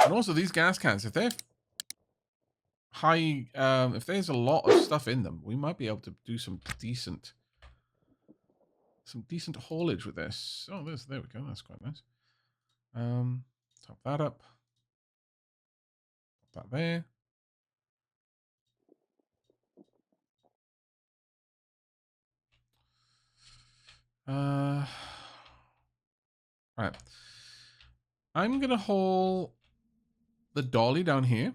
And also these gas cans, if they're high, if there's a lot of stuff in them, we might be able to do some decent haulage with this. Oh, there we go. That's quite nice. Top that up. Pop that there. Right. I'm gonna haul the dolly down here.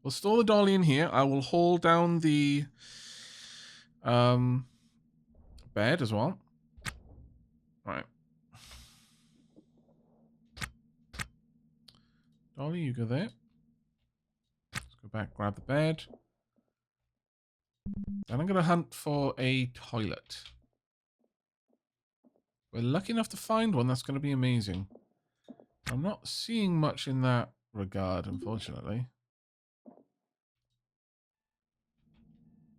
We'll store the dolly in here. I will haul down the bed as well. Right. Dolly, you go there. Let's go back, grab the bed. Then I'm going to hunt for a toilet. We're lucky enough to find one. That's going to be amazing. I'm not seeing much in that regard, unfortunately.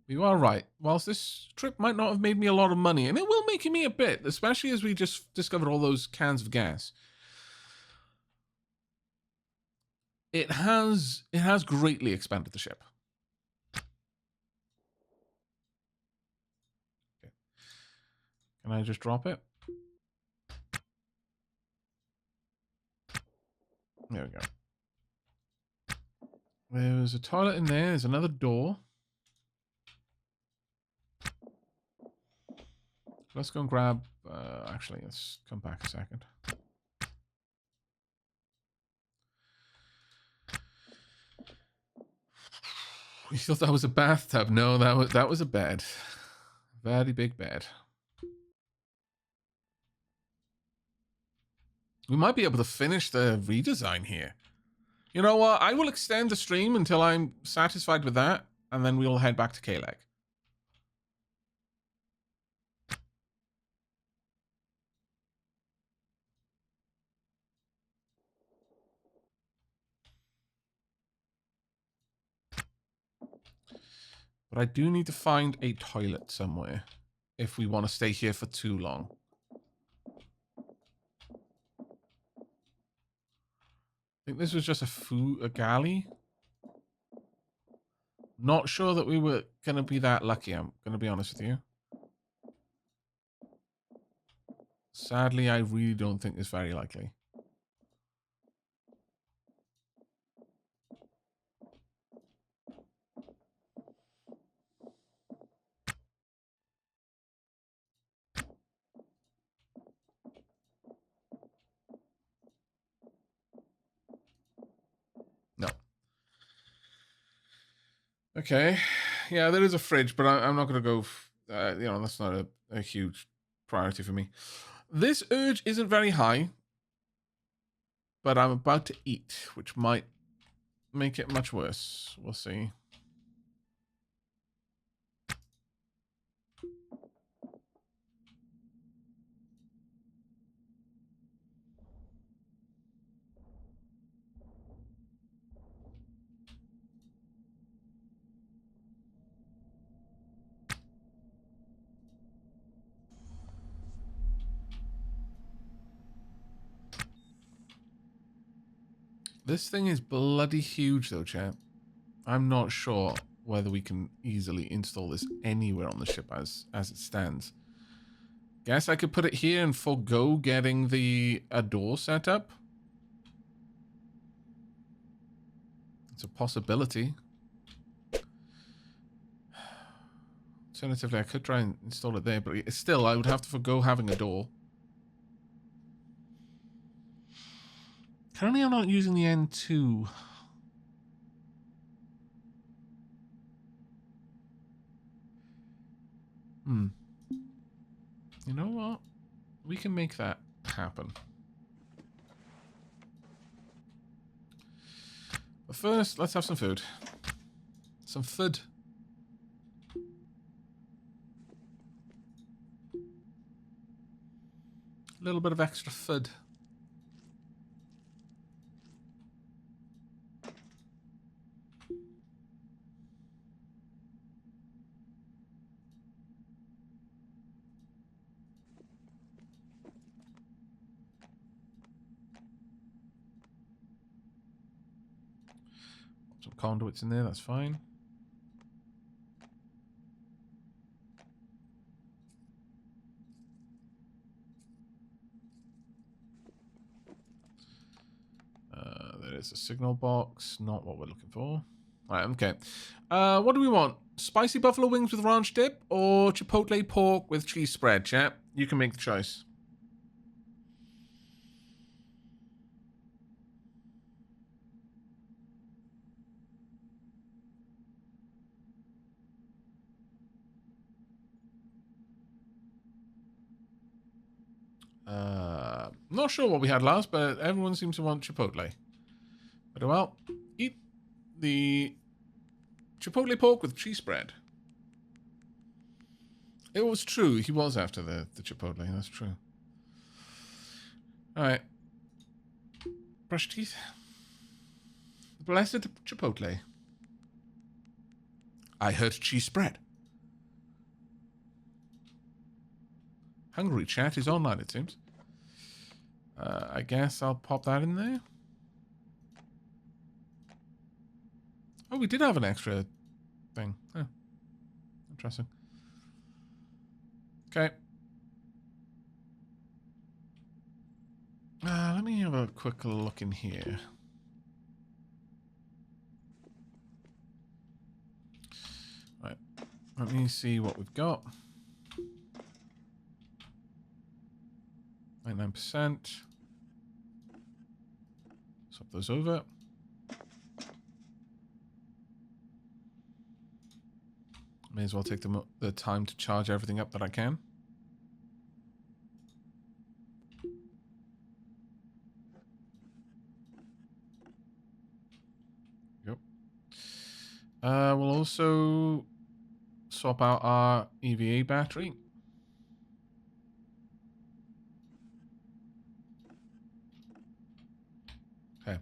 You are right. Whilst this trip might not have made me a lot of money, and it will make me a bit, especially as we just discovered all those cans of gas. It has greatly expanded the ship. Okay. Can I just drop it? There we go. There's a toilet in there. There's another door. Let's go and grab... actually, let's come back a second. You thought that was a bathtub? No, that was a bed. Very big bed. We might be able to finish the redesign here. You know what? I will extend the stream until I'm satisfied with that, and then we'll head back to Kalec. But I do need to find a toilet somewhere if we want to stay here for too long. I think this was just a galley. Not sure that we were going to be that lucky, I'm going to be honest with you. Sadly, I really don't think it's very likely. No. Okay. Yeah, there is a fridge, but I'm not going to go... you know, that's not a huge priority for me. This urge isn't very high, but I'm about to eat, which might make it much worse. We'll see. This thing is bloody huge, though, chat. I'm not sure whether we can easily install this anywhere on the ship as it stands. Guess I could put it here and forego getting a door set up. It's a possibility. Alternatively, I could try and install it there, but still, I would have to forego having a door. Currently, I'm not using the N2. You know what? We can make that happen. But first, let's have some food. Some food. A little bit of extra food. Some conduits in there, that's fine. There is a signal box, not what we're looking for. Alright, okay. What do we want? Spicy buffalo wings with ranch dip or chipotle pork with cheese spread, chap? You can make the choice. Not sure what we had last, but everyone seems to want chipotle. But well, eat the chipotle pork with cheese spread. It was true. He was after the chipotle. That's true. All right. Brush teeth. Blessed chipotle. I heard cheese spread. Hungry chat is online, it seems. I guess I'll pop that in there. Oh, we did have an extra thing. Oh, interesting. Okay. Let me have a quick look in here. Right. Let me see what we've got. 99%. Swap those over. May as well take the time to charge everything up that I can. Yep. We'll also swap out our EVA battery. Okay.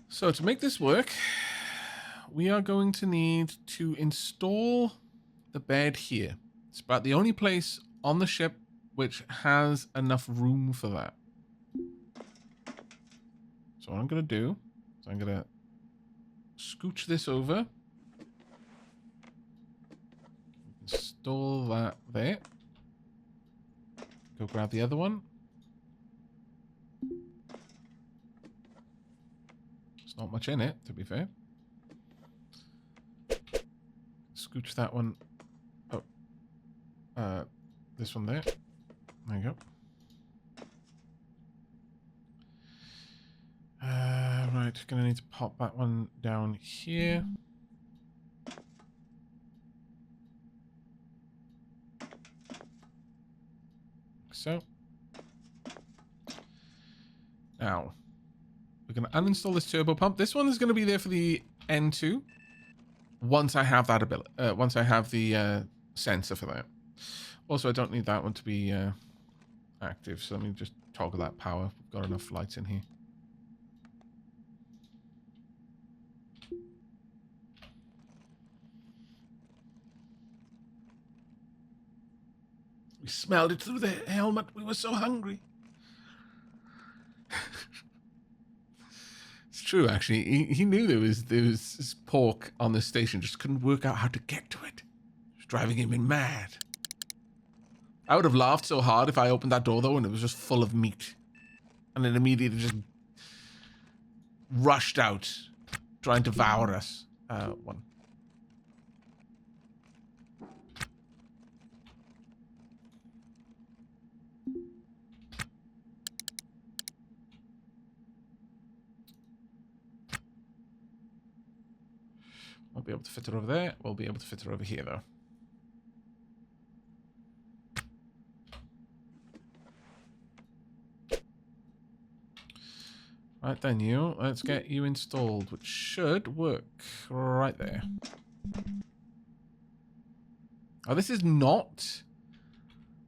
So to make this work, we are going to need to install the bed here. It's about the only place on the ship which has enough room for that. So what I'm going to do is I'm going to scooch this over. Install that there. Go grab the other one. There's not much in it, to be fair. Scooch that one. Oh. This one there. There you go. Right, gonna need to pop that one down here. Like so. Now, we're gonna uninstall this turbo pump. This one is gonna be there for the N2. Once I have that ability, once I have the sensor for that. Also, I don't need that one to be active, so let me just toggle that power. We've got enough lights in here. We smelled it through the helmet. We were so hungry. It's true, actually. He knew there was pork on the station, just couldn't work out how to get to it. It was driving him mad. I would have laughed so hard if I opened that door, though, and it was just full of meat. And then immediately just rushed out, trying to devour us. One. Won't be able to fit it over there. We'll be able to fit it over here, though. Right then, you. Let's get you installed, which should work right there. Oh, this is not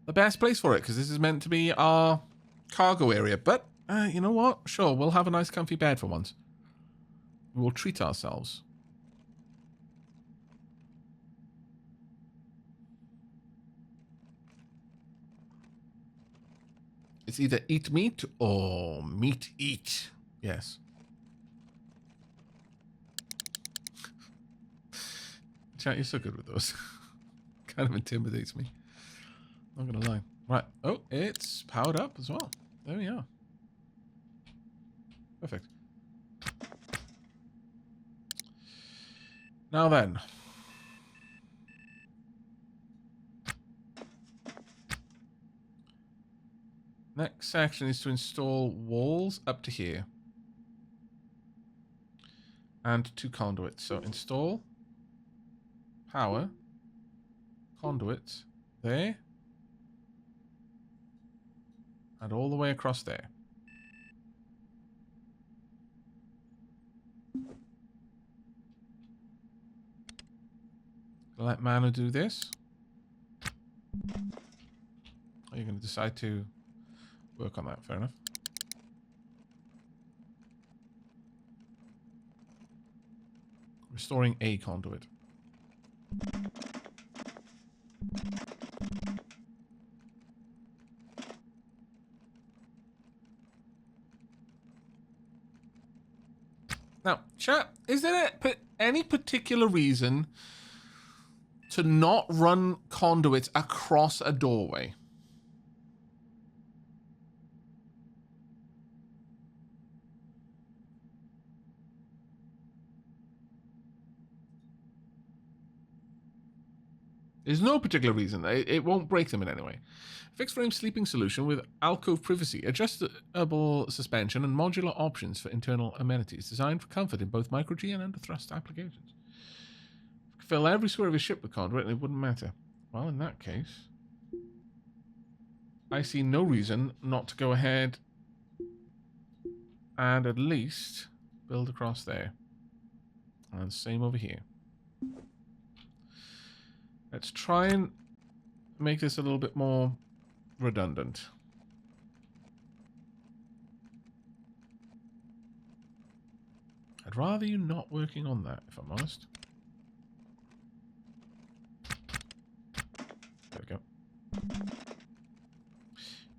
the best place for it, because this is meant to be our cargo area. But, you know what? Sure, we'll have a nice comfy bed for once. We will treat ourselves. It's either eat meat or meat eat. Yes. chat, you're so good with those. Kind of intimidates me. Not gonna lie. Right. Oh, it's powered up as well. There we are. Perfect. Now then. Next section is to install walls up to here. And 2 conduits. So install power conduits there and all the way across there. Let Manu do this. Are you going to decide to work on that? Fair enough. Restoring a conduit. Now, chat, is there any particular reason to not run conduits across a doorway? There's no particular reason. It won't break them in any way. Fixed frame sleeping solution with alcove privacy, adjustable suspension, and modular options for internal amenities. Designed for comfort in both micro-G and under-thrust applications. Fill every square of your ship with conduit and it wouldn't matter. Well, in that case, I see no reason not to go ahead and at least build across there. And same over here. Let's try and make this a little bit more redundant. I'd rather you not working on that, if I'm honest. There we go.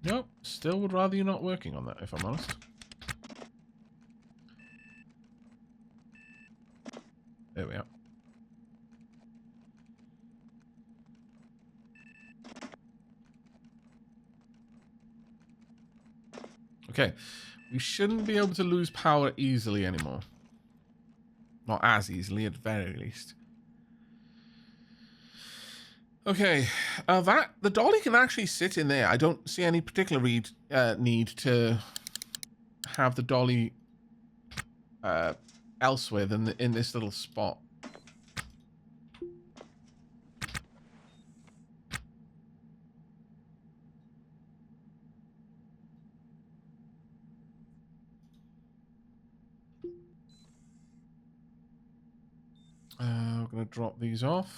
Nope, still would rather you not working on that, if I'm honest. There we are. Okay, we shouldn't be able to lose power easily anymore. Not as easily, at the very least. Okay, the dolly can actually sit in there. I don't see any particular need to have the dolly elsewhere than in this little spot. We're going to drop these off.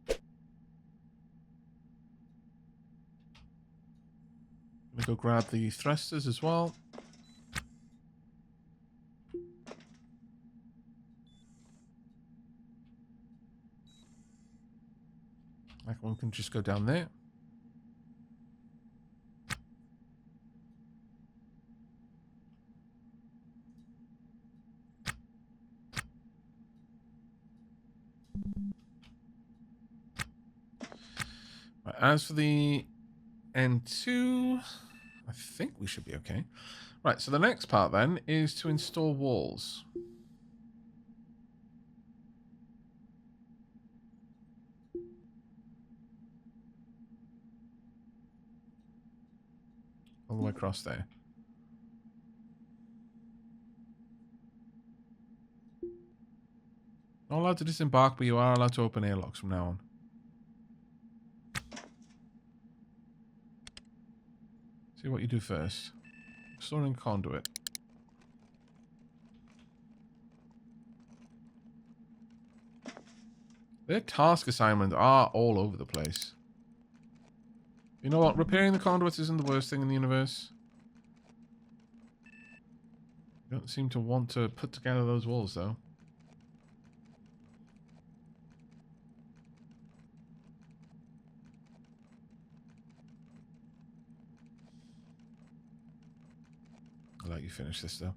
I'm going to go grab the thrusters as well. That one can just go down there. Right, as for the N2, I think we should be okay. Right, so the next part then is to install walls. All the way across there. Not allowed to disembark, but you are allowed to open airlocks from now on. See what you do first. Storing conduit. Their task assignments are all over the place. You know what? Repairing the conduits isn't the worst thing in the universe. You don't seem to want to put together those walls, though. let you finish this though.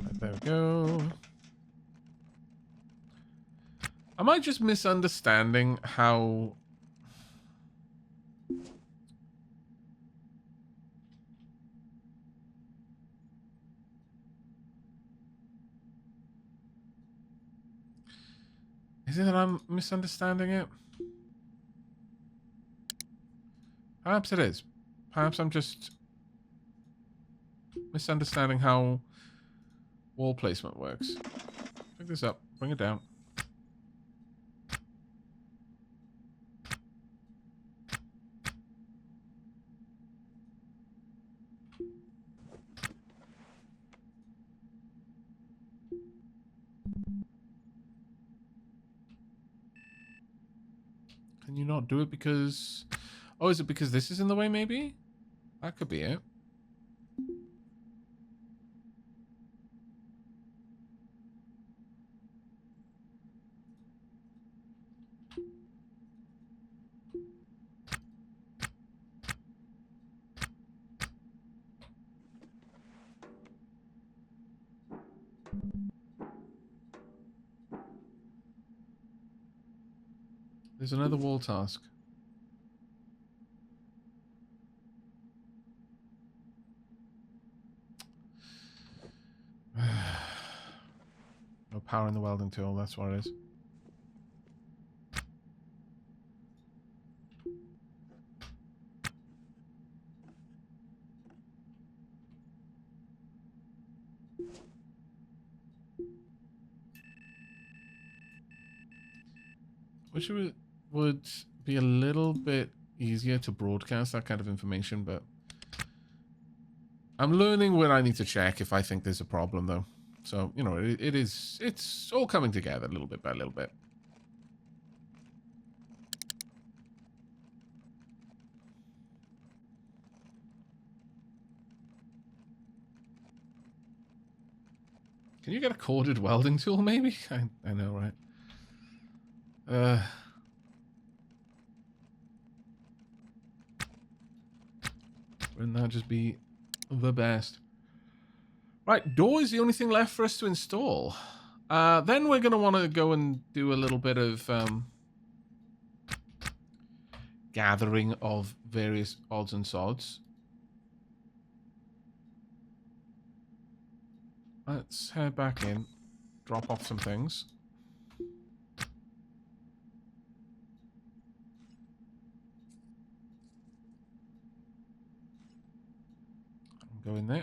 Right, there we go. Am I just misunderstanding how... Is it that I'm misunderstanding it? Perhaps it is. Perhaps I'm just misunderstanding how wall placement works. Pick this up. Bring it down. Can you not do it because... Oh, is it because this is in the way, maybe? That could be it. There's another wall task. No power in the welding tool, that's what it is. Wish it would be a little bit easier to broadcast that kind of information, but I'm learning where I need to check if I think there's a problem, though. So, you know, it's all coming together little bit by little bit. Can you get a corded welding tool, maybe? I know, right? Wouldn't that just be the best? Right, door is the only thing left for us to install. Then we're going to want to go and do a little bit of gathering of various odds and sods. Let's head back in, drop off some things. Go in there.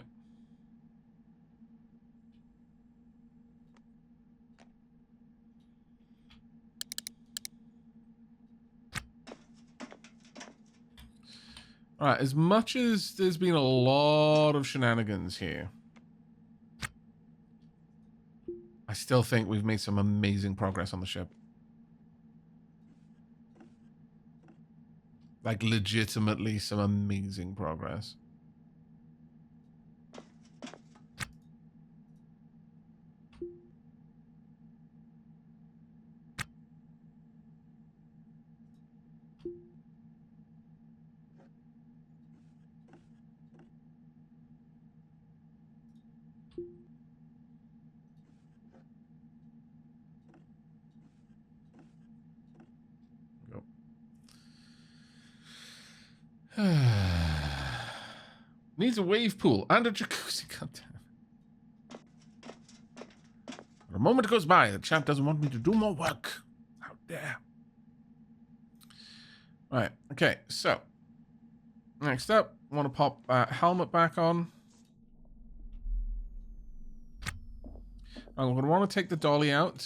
Alright, as much as there's been a lot of shenanigans here, I still think we've made some amazing progress on the ship. Like, legitimately some amazing progress. Needs a wave pool and a jacuzzi. Goddamn. A moment goes by. The chap doesn't want me to do more work. How dare. Right. Okay. So, next up, I want to pop that helmet back on. I'm going to want to take the dolly out.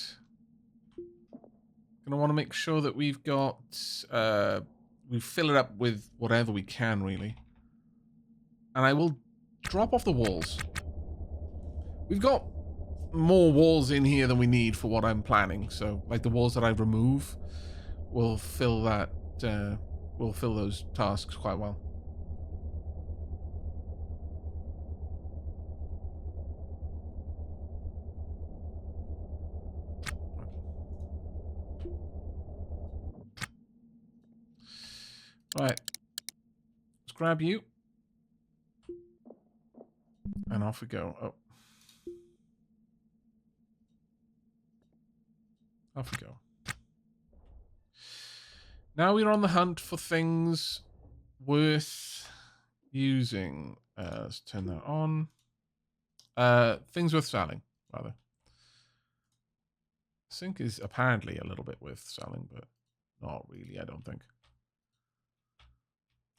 Going to want to make sure that we've got... we fill it up with whatever we can, really. And I will drop off the walls. We've got more walls in here than we need for what I'm planning. So, like, the walls that I remove will fill that, will fill those tasks quite well. Right. Let's grab you. And off we go. Oh. Off we go. Now we're on the hunt for things worth using. Let's turn that on. Things worth selling, rather. Sink is apparently a little bit worth selling, but not really, I don't think.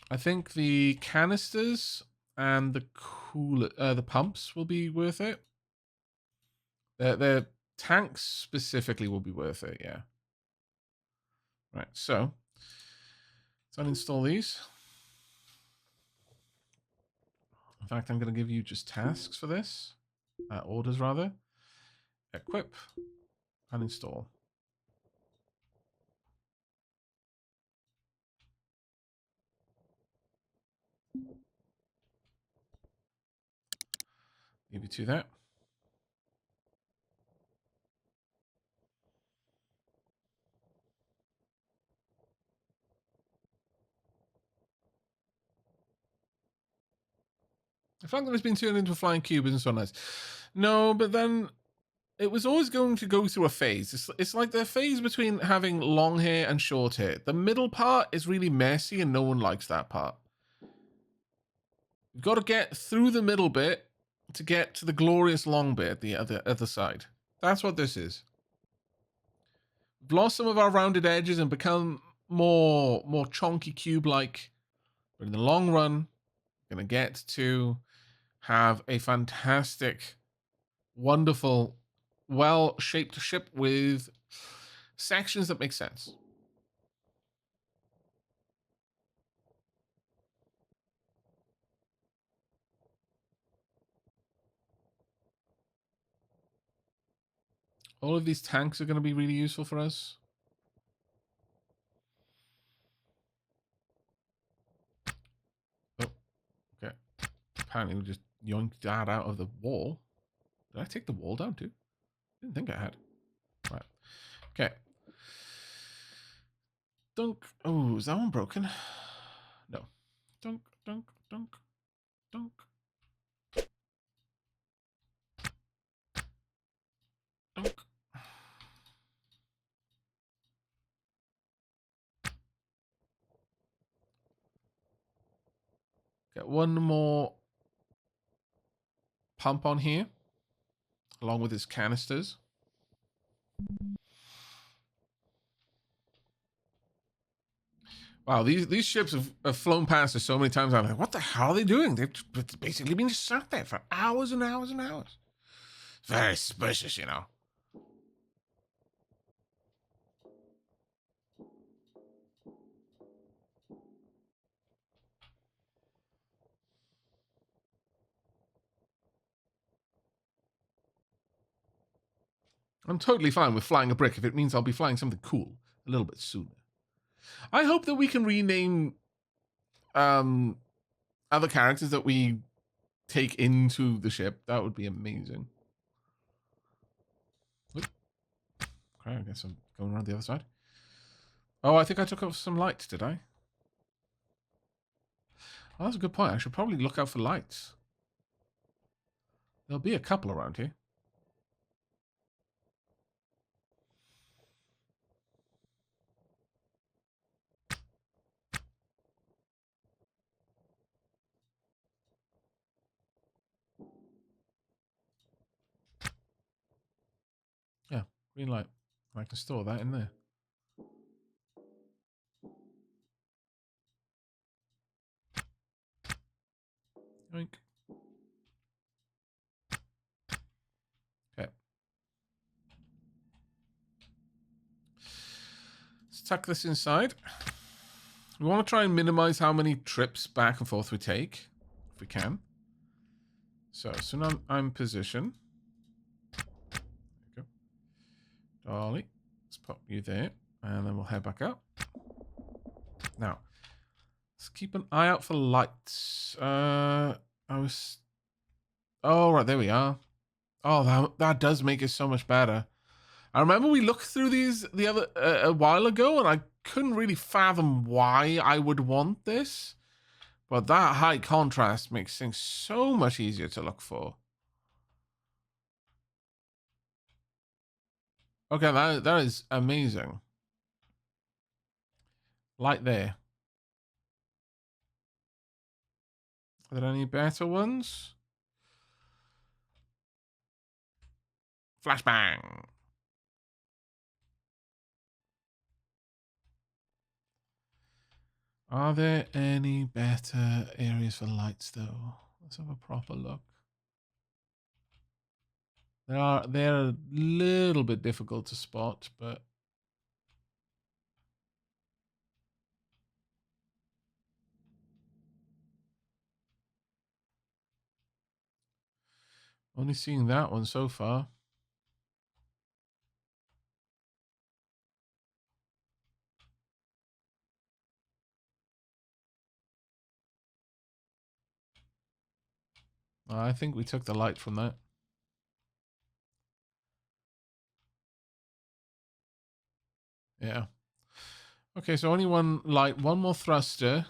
I think the canisters and the pumps will be worth it. The tanks specifically will be worth it, yeah. Right, so let's uninstall these. In fact, I'm going to give you just tasks for this. Orders, rather. Equip. Uninstall. Leave you to that. The fact that it's been turned into a flying cube isn't so nice. No, but then it was always going to go through a phase. It's like the phase between having long hair and short hair. The middle part is really messy and no one likes that part. You've got to get through the middle bit to get to the glorious long bit at the other side. That's what this is. We've lost some of our rounded edges and become more chonky cube-like. But in the long run, we're going to get to have a fantastic, wonderful, well-shaped ship with sections that make sense. All of these tanks are going to be really useful for us. Oh, okay. Apparently we just yoinked that out of the wall. Did I take the wall down too? Didn't think I had. Right. Okay. Dunk. Oh, is that one broken? No. Dunk, dunk, dunk, dunk. Dunk. Get one more pump on here, along with his canisters. Wow, these ships have flown past us so many times. I'm like, what the hell are they doing? They've basically been just sat there for hours and hours and hours. It's very suspicious, you know. I'm totally fine with flying a brick if it means I'll be flying something cool a little bit sooner. I hope that we can rename other characters that we take into the ship. That would be amazing. Oop. Okay, I guess I'm going around the other side. Oh, I think I took off some lights, did I? Oh, that's a good point. I should probably look out for lights. There'll be a couple around here. Yeah, green light. I can store that in there. Oink. Okay. Let's tuck this inside. We want to try and minimize how many trips back and forth we take, if we can. So as soon as I'm positioned. There we go. Dolly. Let's pop you there. And then we'll head back up. Now, let's keep an eye out for lights. Oh, right, there we are. Oh, that does make it so much better. I remember we looked through these a while ago, and I couldn't really fathom why I would want this. But that high contrast makes things so much easier to look for. Okay, that is amazing. Light there. Are there any better ones? Flashbang. Are there any better areas for lights though? Let's have a proper look. They're a little bit difficult to spot, but only seeing that one so far. I think we took the light from that. Yeah. Okay, so only one light, one more thruster.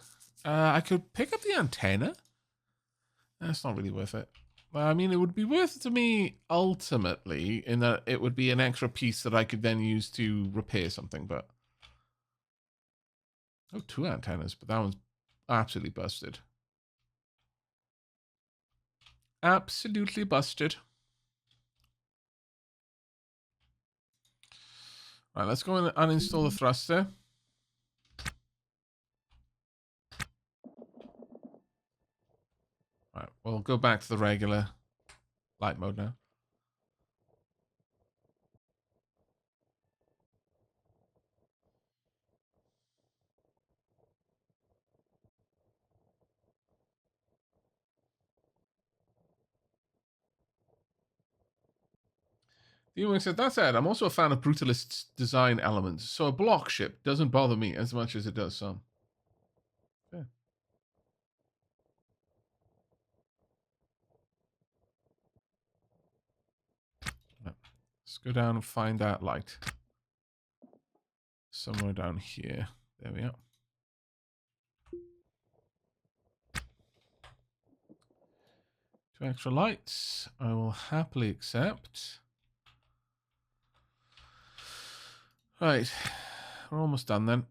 I could pick up the antenna. That's not really worth it. I mean, it would be worth it to me ultimately in that it would be an extra piece that I could then use to repair something, but... Oh, 2 antennas, but that one's absolutely busted. Absolutely busted. Right, let's go and uninstall the thruster. Right, we'll go back to the regular light mode now. The said, that said, I'm also a fan of Brutalist's design elements, so a block ship doesn't bother me as much as it does some. Okay. Let's go down and find that light. Somewhere down here. There we are. 2 extra lights. I will happily accept. Right. We're almost done then.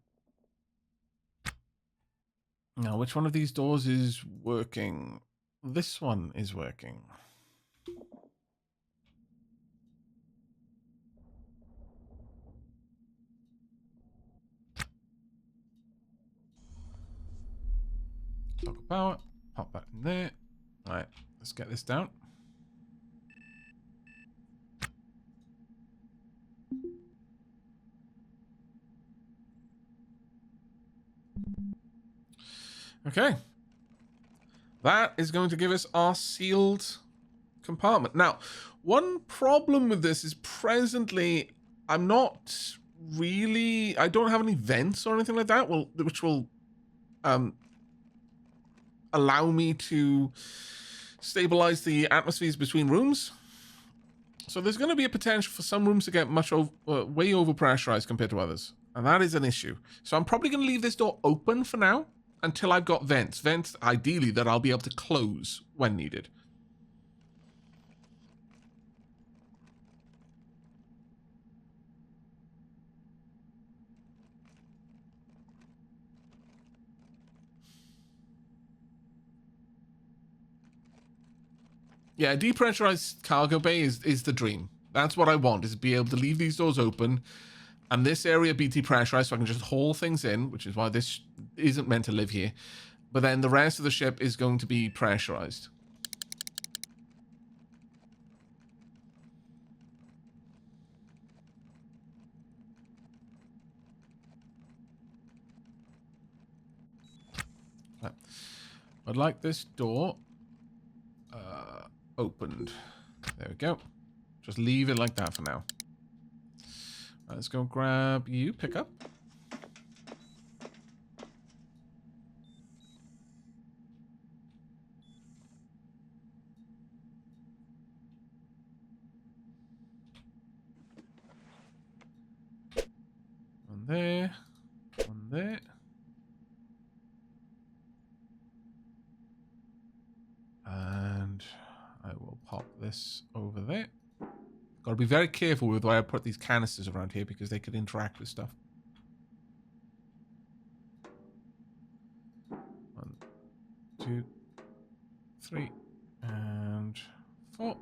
Now, which one of these doors is working? This one is working. Toggle power. Pop that in there. All right. Let's get this down. Okay. That is going to give us our sealed compartment. Now, one problem with this is presently I'm not really... I don't have any vents or anything like that, which will allow me to stabilize the atmospheres between rooms. So there's going to be a potential for some rooms to get way overpressurized compared to others. And that is an issue. So I'm probably going to leave this door open for now until I've got vents. Vents, ideally, that I'll be able to close when needed. Yeah, depressurized cargo bay is the dream. That's what I want, is to be able to leave these doors open and this area be depressurized so I can just haul things in, which is why this isn't meant to live here. But then the rest of the ship is going to be pressurized. I'd like this door opened. There we go. Just leave it like that for now. Let's go grab you, pick up. One there. One there. pop this over there. Got to be very careful with where I put these canisters around here because they could interact with stuff. 1, 2, 3, and 4.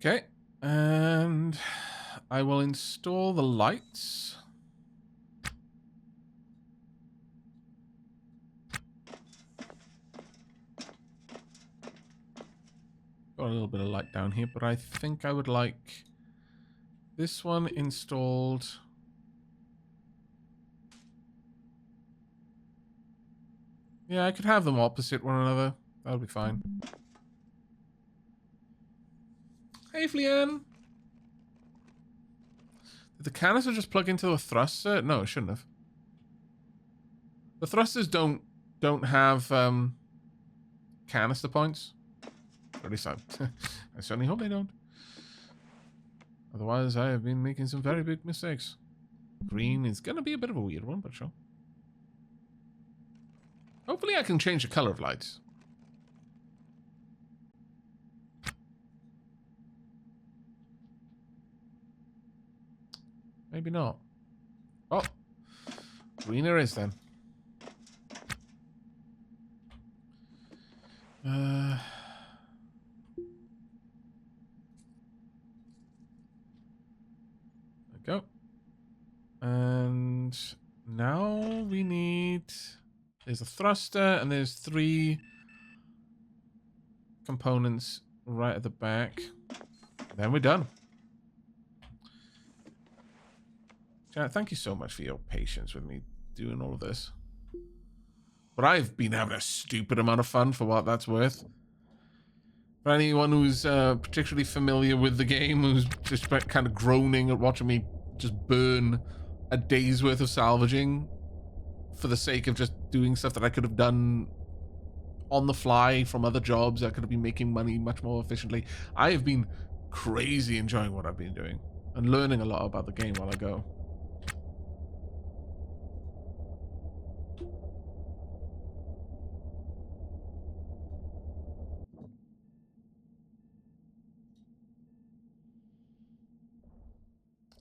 Okay, and I will install the lights. Got a little bit of light down here, but I think I would like this one installed. Yeah, I could have them opposite one another. That would be fine. Hey, Flean! Did the canister just plug into a thruster? No, it shouldn't have. The thrusters don't have canister points. At least I certainly hope they don't. Otherwise, I have been making some very big mistakes. Green is going to be a bit of a weird one, but sure. Hopefully I can change the color of lights. Maybe not. Oh, greener is then. There we go. And now we need... There's a thruster and there's 3 components right at the back. Then we're done. Janet, thank you so much for your patience with me doing all of this. But I've been having a stupid amount of fun for what that's worth. For anyone who's particularly familiar with the game, who's just kind of groaning at watching me just burn a day's worth of salvaging for the sake of just doing stuff that I could have done on the fly from other jobs, I could have been making money much more efficiently. I have been crazy enjoying what I've been doing and learning a lot about the game while I go.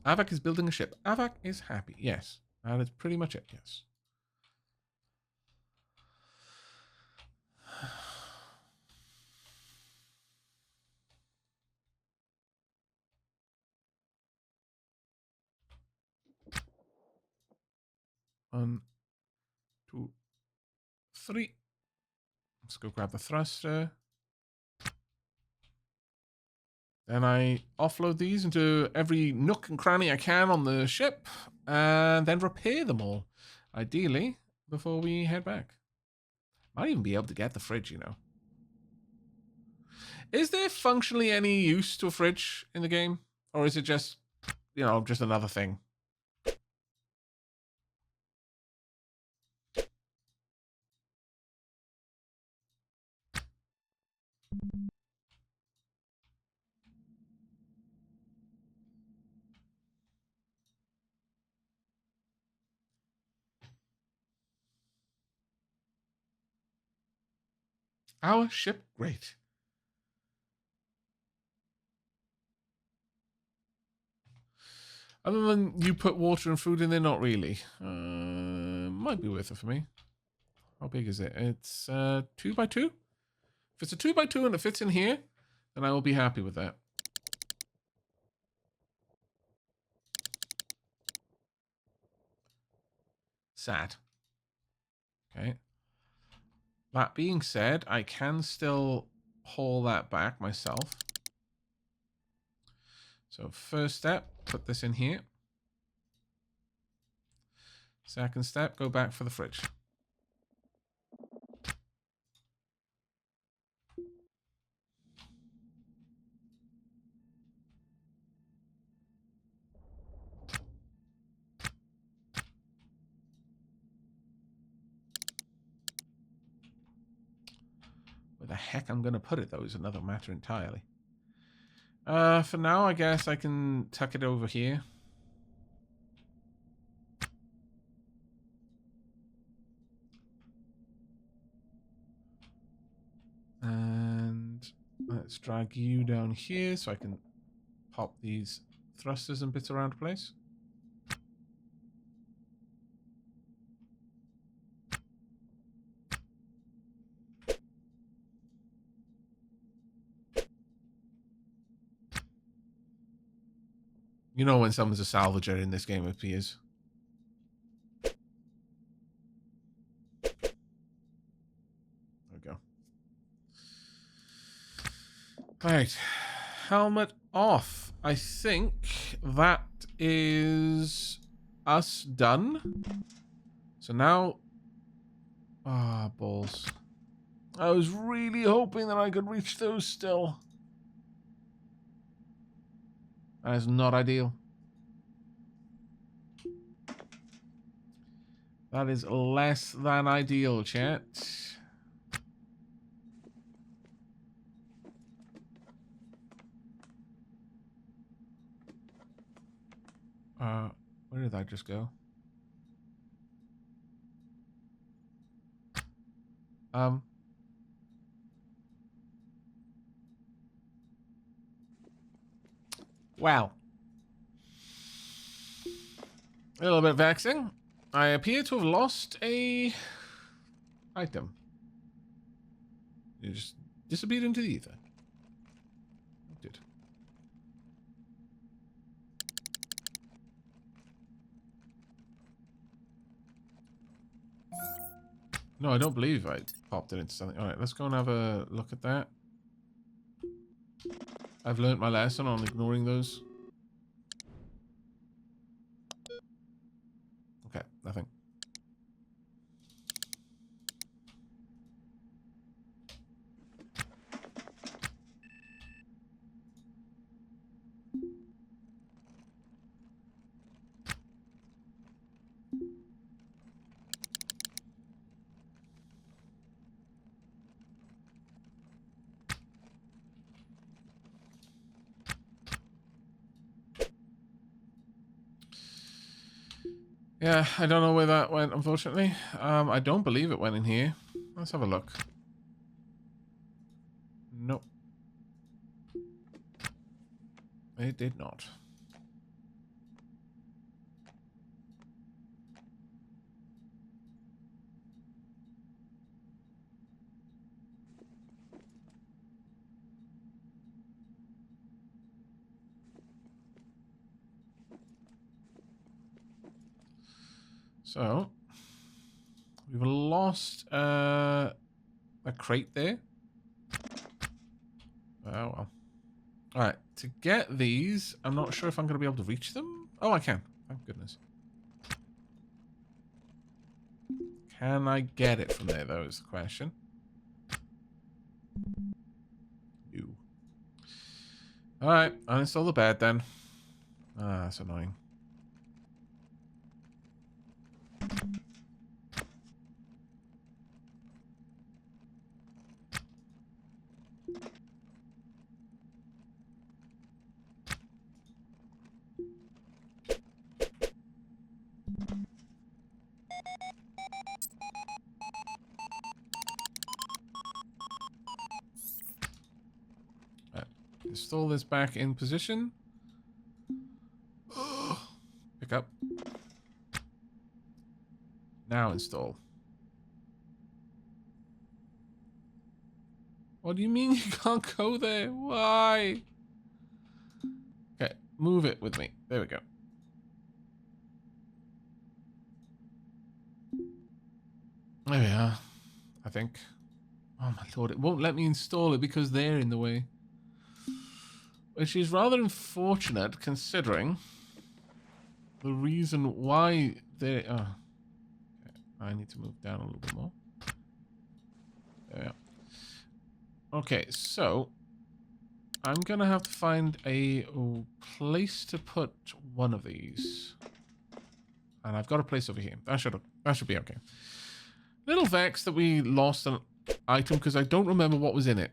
Aavak is building a ship. Aavak is happy. Yes. That is pretty much it. Yes. One, 2, 3. Let's go grab the thruster. Then I offload these into every nook and cranny I can on the ship, and then repair them all, ideally, before we head back. Might even be able to get the fridge, you know. Is there functionally any use to a fridge in the game? Or is it just, you know, just another thing? Our ship, great. Other than you put water and food in there, not really. Might be worth it for me. How big is it? It's 2 by 2. If it's a 2 by 2 and it fits in here, then I will be happy with that. Sad. Okay. That being said, I can still haul that back myself. So first step, put this in here. Second step, go back for the fridge. heck I'm going to put it, though, is another matter entirely. For now, I guess I can tuck it over here. And let's drag you down here so I can pop these thrusters and bits around the place. You know when someone's a salvager in this game appears. There we go. Right. Helmet off. I think that is us done. So now... Ah, balls. I was really hoping that I could reach those still. That is not ideal. That is less than ideal, chat. Where did that just go? Wow. A little bit vexing. I appear to have lost a item. It just disappeared into the ether. It did. No, I don't believe I popped it into something. Alright, let's go and have a look at that. I've learnt my lesson on ignoring those. Okay, nothing. Yeah, I don't know where that went, unfortunately. I don't believe it went in here. Let's have a look. Nope. It did not. So, we've lost a crate there. Oh, well. Alright, to get these, I'm not sure if I'm going to be able to reach them. Oh, I can. Thank goodness. Can I get it from there, though, is the question. No. Alright, uninstall the bed, then. Ah, that's annoying. Install this back in position. Pick up. Now install. What do you mean you can't go there? Why? Okay, move it with me. There we go. There we are, I think. Oh my lord, it won't let me install it because they're in the way. Which is rather unfortunate considering the reason why they... Oh, okay. I need to move down a little bit more. There we are. Okay, so I'm going to have to find a place to put one of these. And I've got a place over here. That should be okay. Little vex that we lost item because I don't remember what was in it.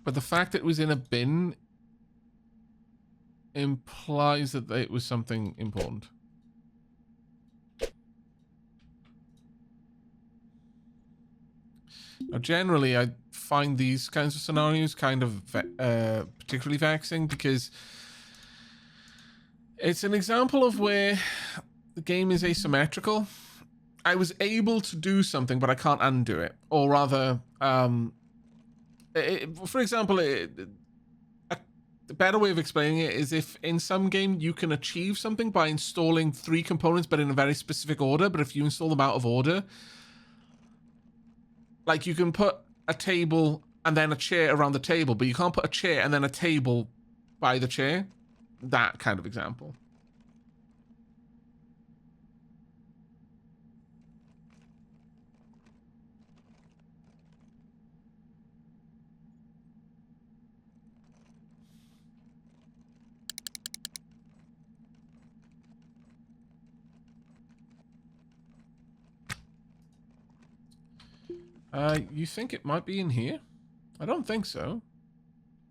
But the fact it was in a bin implies that it was something important. Now, generally, I find these kinds of scenarios kind of particularly vexing because it's an example of where the game is asymmetrical. I was able to do something, but I can't undo it. Or rather, for example, a better way of explaining it is if in some game you can achieve something by installing 3 components, but in a very specific order. But if you install them out of order, like you can put a table and then a chair around the table, but you can't put a chair and then a table by the chair. That kind of example. You think it might be in here? I don't think so.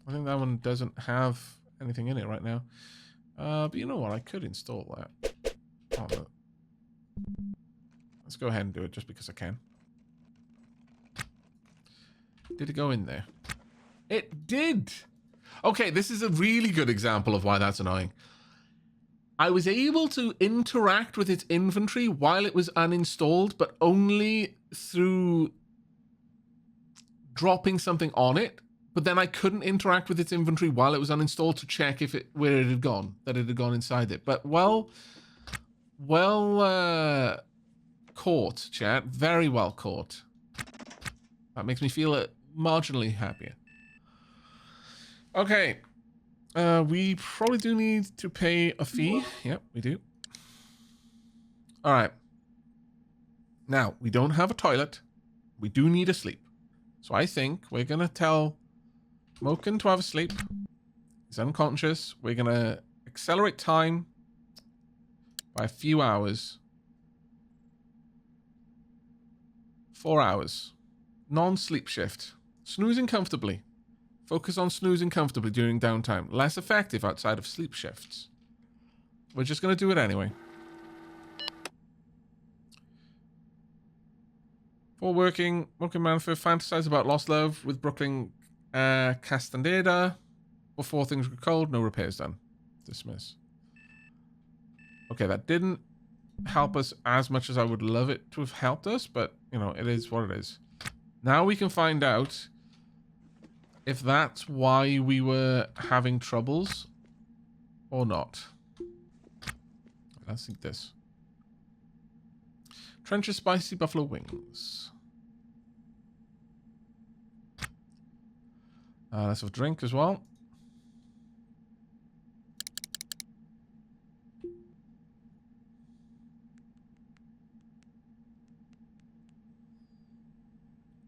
I think that one doesn't have anything in it right now. But you know what? I could install that. Oh, no. Let's go ahead and do it just because I can. Did it go in there? It did! Okay, this is a really good example of why that's annoying. I was able to interact with its inventory while it was uninstalled, but only through dropping something on it. But then I couldn't interact with its inventory while it was uninstalled to check if where it had gone, that it had gone inside it. But well caught, chat. Very well caught. That makes me feel marginally happier. Okay. We probably do need to pay a fee. Yep, we do. All right. Now, we don't have a toilet. We do need a sleep. So I think we're going to tell Moken to have a sleep. He's unconscious. We're going to accelerate time by a few hours. 4 hours. Non-sleep shift. Snoozing comfortably. Focus on snoozing comfortably during downtime. Less effective outside of sleep shifts. We're just going to do it anyway. For working Manfred fantasize about lost love with Brooklyn Castaneda. Before things were cold, no repairs done. Dismiss. Okay, that didn't help us as much as I would love it to have helped us, but, you know, it is what it is. Now we can find out if that's why we were having troubles or not. Let's eat this. Trench's spicy buffalo wings. Let's have a drink as well.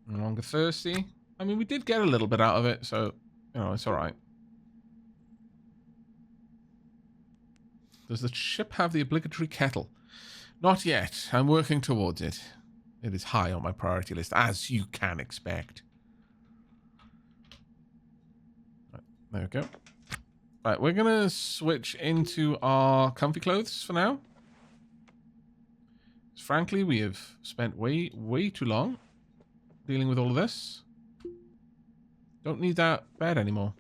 No longer thirsty. I mean, we did get a little bit out of it, so, you know, it's alright. Does the ship have the obligatory kettle? Not yet. I'm working towards it. It is high on my priority list, as you can expect. Right, there we go. Right, we're going to switch into our comfy clothes for now. Frankly, we have spent way too long dealing with all of this. Don't need that bed anymore.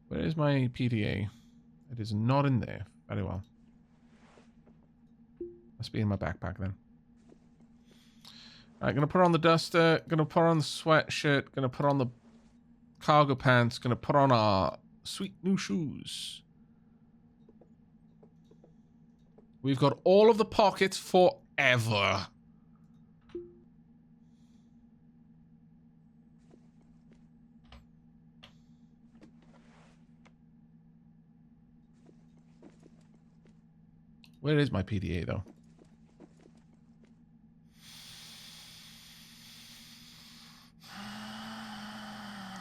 Where is my PDA? It is not in there. Very well. Must be in my backpack then. Alright, gonna put on the duster, gonna put on the sweatshirt, gonna put on the cargo pants, gonna put on our sweet new shoes. We've got all of the pockets forever. Where is my PDA though?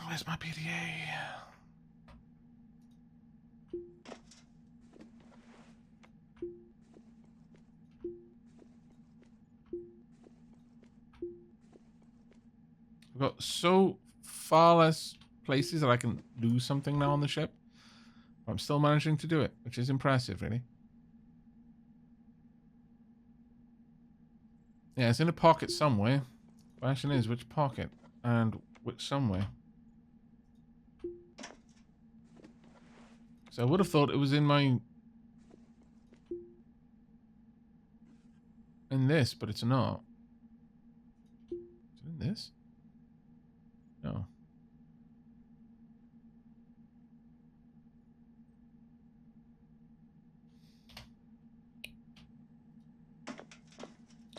Where's my PDA? got so far less places that I can do something now on the ship. I'm still managing to do it, which is impressive, really. Yeah, it's in a pocket somewhere. The question is, which pocket? And which somewhere? So I would have thought it was in my... in this, but it's not. Is it in this? No.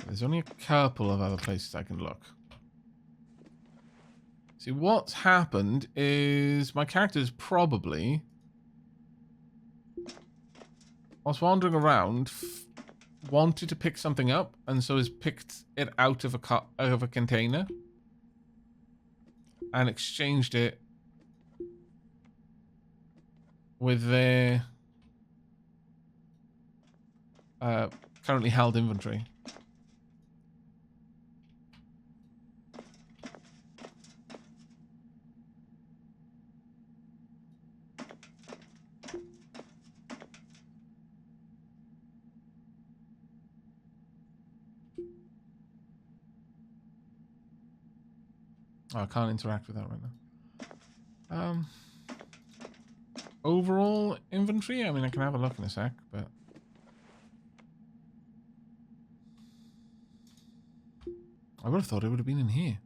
There's only a couple of other places I can look. See, what's happened is my character's probably, whilst wandering around, wanted to pick something up, and so has picked it out of a container and exchanged it with their currently held inventory. Oh, I can't interact with that right now. Overall inventory? I mean, I can have a look in a sec, but... I would have thought it would have been in here.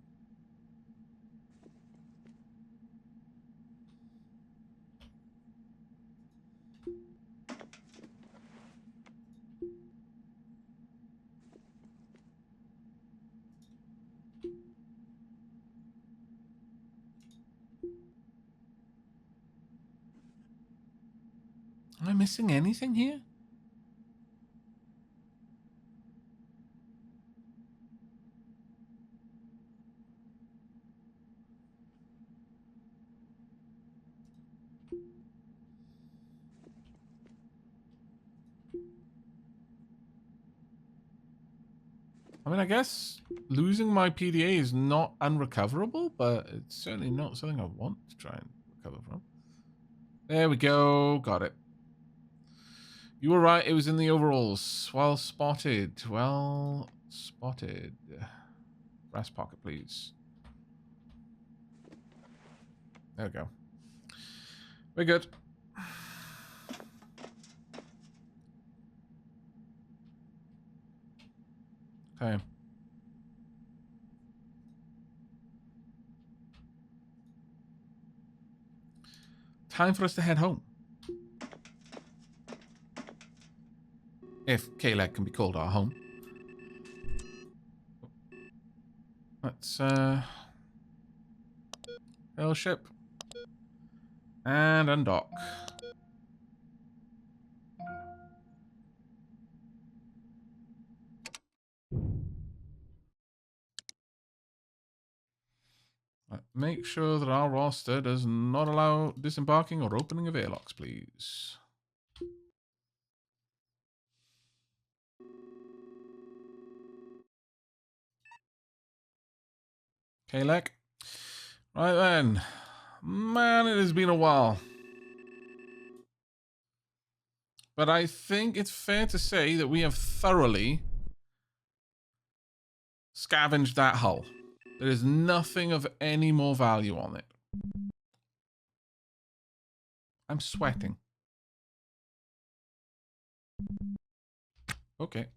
Am I missing anything here? I mean, I guess losing my PDA is not unrecoverable, but it's certainly not something I want to try and recover from. There we go. Got it. You were right. It was in the overalls. Well spotted. Well spotted. Brass pocket, please. There we go. We're good. Okay. Time for us to head home. If Kalec can be called our home. Let's hail ship. And undock. Make sure that our roster does not allow disembarking or opening of airlocks, please. Kalec. Right then. Man, it has been a while. But I think it's fair to say that we have thoroughly scavenged that hull. There is nothing of any more value on it. I'm sweating. Okay.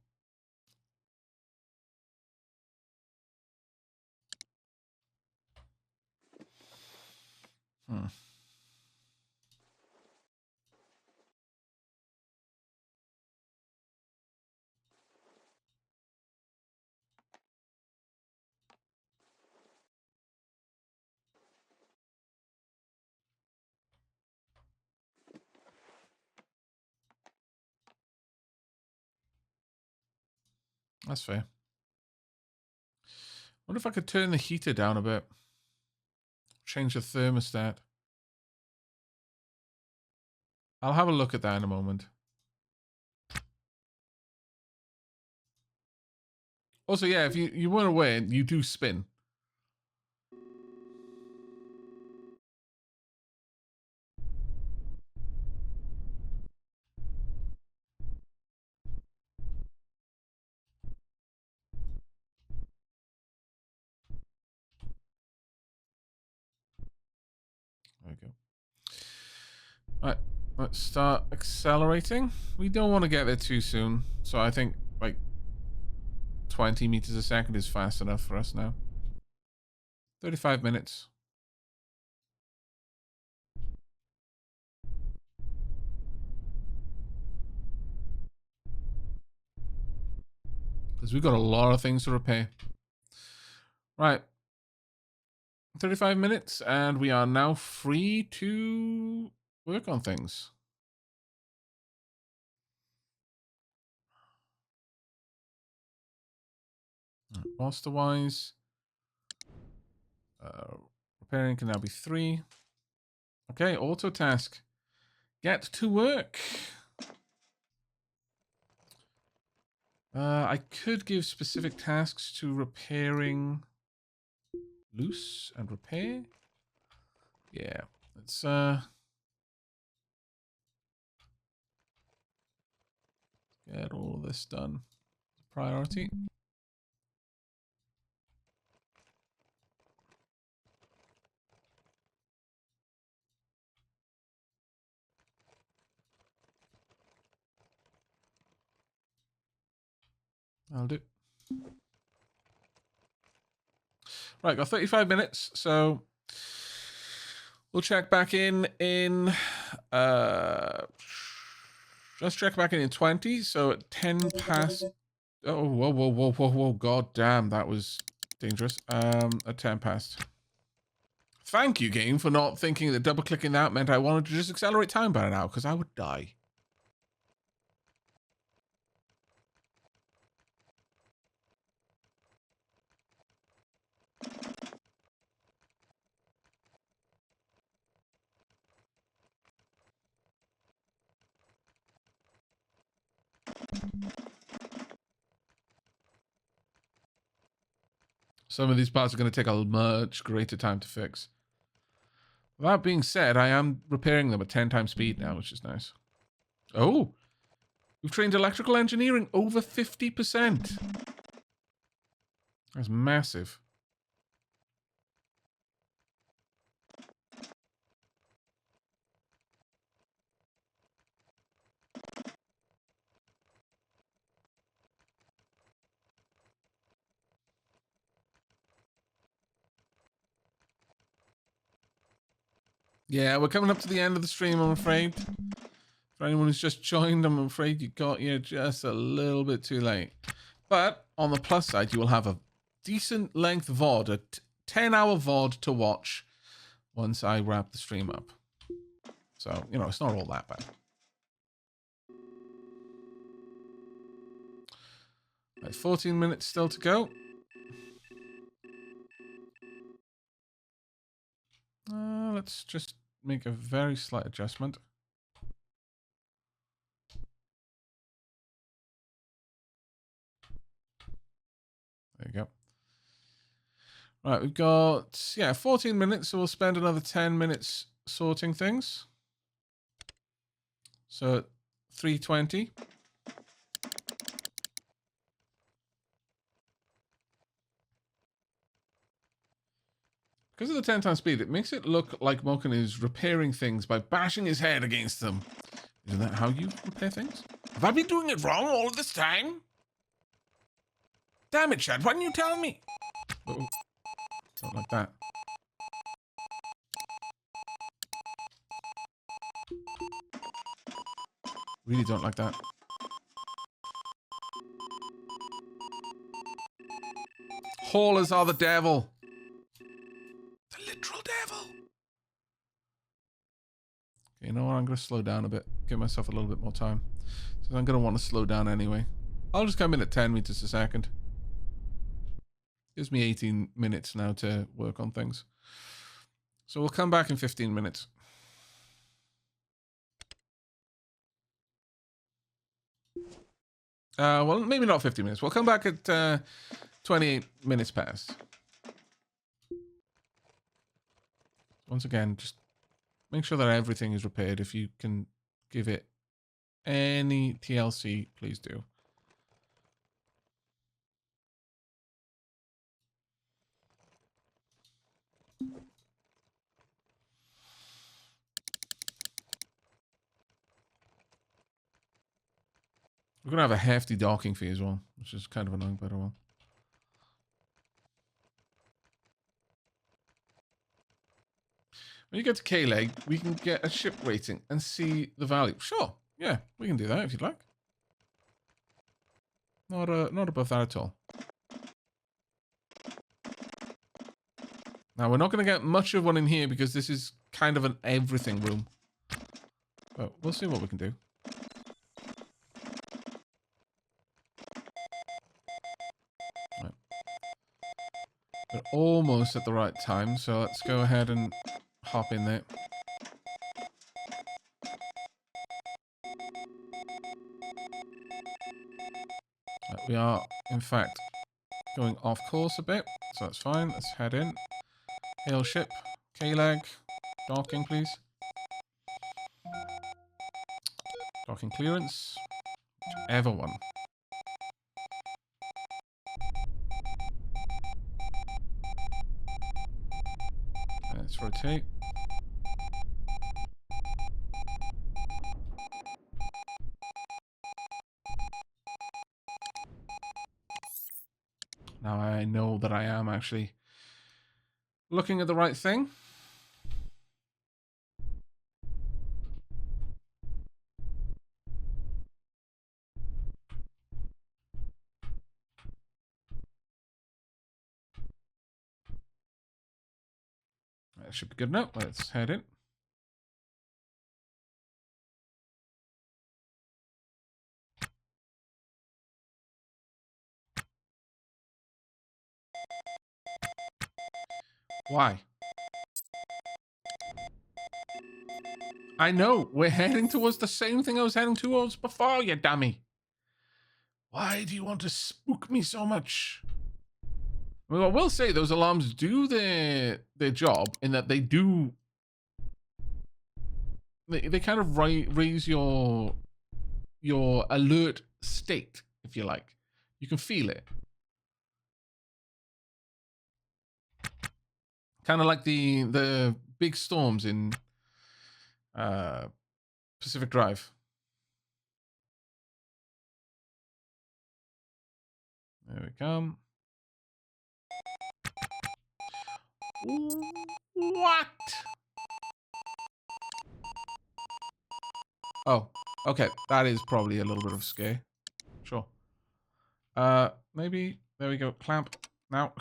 That's fair. Wonder if I could turn the heater down a bit. Change the thermostat. I'll have a look at that in a moment. Also, yeah, if you weren't aware, you do spin. There we go. Right, let's start accelerating. We don't want to get there too soon, so I think like 20 meters a second is fast enough for us now. 35 minutes. Because we've got a lot of things to repair. Right. 35 minutes, and we are now free to work on things. Roster-wise, repairing can now be 3. Okay, auto task. Get to work. I could give specific tasks to repairing loose and repair. Yeah, let's get all of this done. Priority. I'll do. Right, got 35 minutes, so we'll check back in let's check back in 20, so at 10 past. Oh, whoa, god damn, that was dangerous. At 10 past. Thank you, game, for not thinking that double clicking that meant I wanted to just accelerate time by now, because I would die. Some of these parts are going to take a much greater time to fix. That being said, I am repairing them at 10 times speed now, which is nice. Oh, we've trained electrical engineering over 50%. That's massive. Yeah, we're coming up to the end of the stream, I'm afraid. For anyone who's just joined, I'm afraid you got here just a little bit too late. But on the plus side, you will have a decent length VOD, a 10-hour VOD to watch once I wrap the stream up. So, you know, it's not all that bad. Right, 14 minutes still to go. Let's just make a very slight adjustment. There you go. Right, we've got, 14 minutes, so we'll spend another 10 minutes sorting things. So, 3:20. Because of the 10 times speed, it makes it look like Moken is repairing things by bashing his head against them. Isn't that how you repair things? Have I been doing it wrong all of this time? Damn it, Chad, why didn't you tell me? Uh-oh. Don't like that. Really don't like that. Haulers are the devil. The literal devil. Okay, you know what? I'm going to slow down a bit. Give myself a little bit more time. So I'm going to want to slow down anyway. I'll just come in at 10 meters a second. Gives me 18 minutes now to work on things. So we'll come back in 15 minutes. Well, maybe not 50 minutes. We'll come back at 28 minutes past. Once again, just make sure that everything is repaired. If you can give it any TLC, please do. We're going to have a hefty docking fee as well, which is kind of annoying, but oh well. When you get to K-Leg, we can get a ship rating and see the value. Sure. Yeah, we can do that if you'd like. Not above that at all. Now, we're not going to get much of one in here because this is kind of an everything room. But we'll see what we can do. Right. We're almost at the right time, so let's go ahead and hop in there. We are, in fact, going off course a bit, so that's fine. Let's head in. Hail ship. K-Leg. Docking, please. Docking clearance. Whichever one. Let's rotate. Now I know that I am actually looking at the right thing. That should be good enough. Let's head in. Why? I know. We're heading towards the same thing I was heading towards before, you dummy. Why do you want to spook me so much? Well, I will say those alarms do their job in that they do... They kind of raise your alert state, if you like. You can feel it. Kind of like the big storms in Pacific Drive. There we come. What? Oh, okay. That is probably a little bit of a scare. Sure. Maybe, there we go. Clamp now.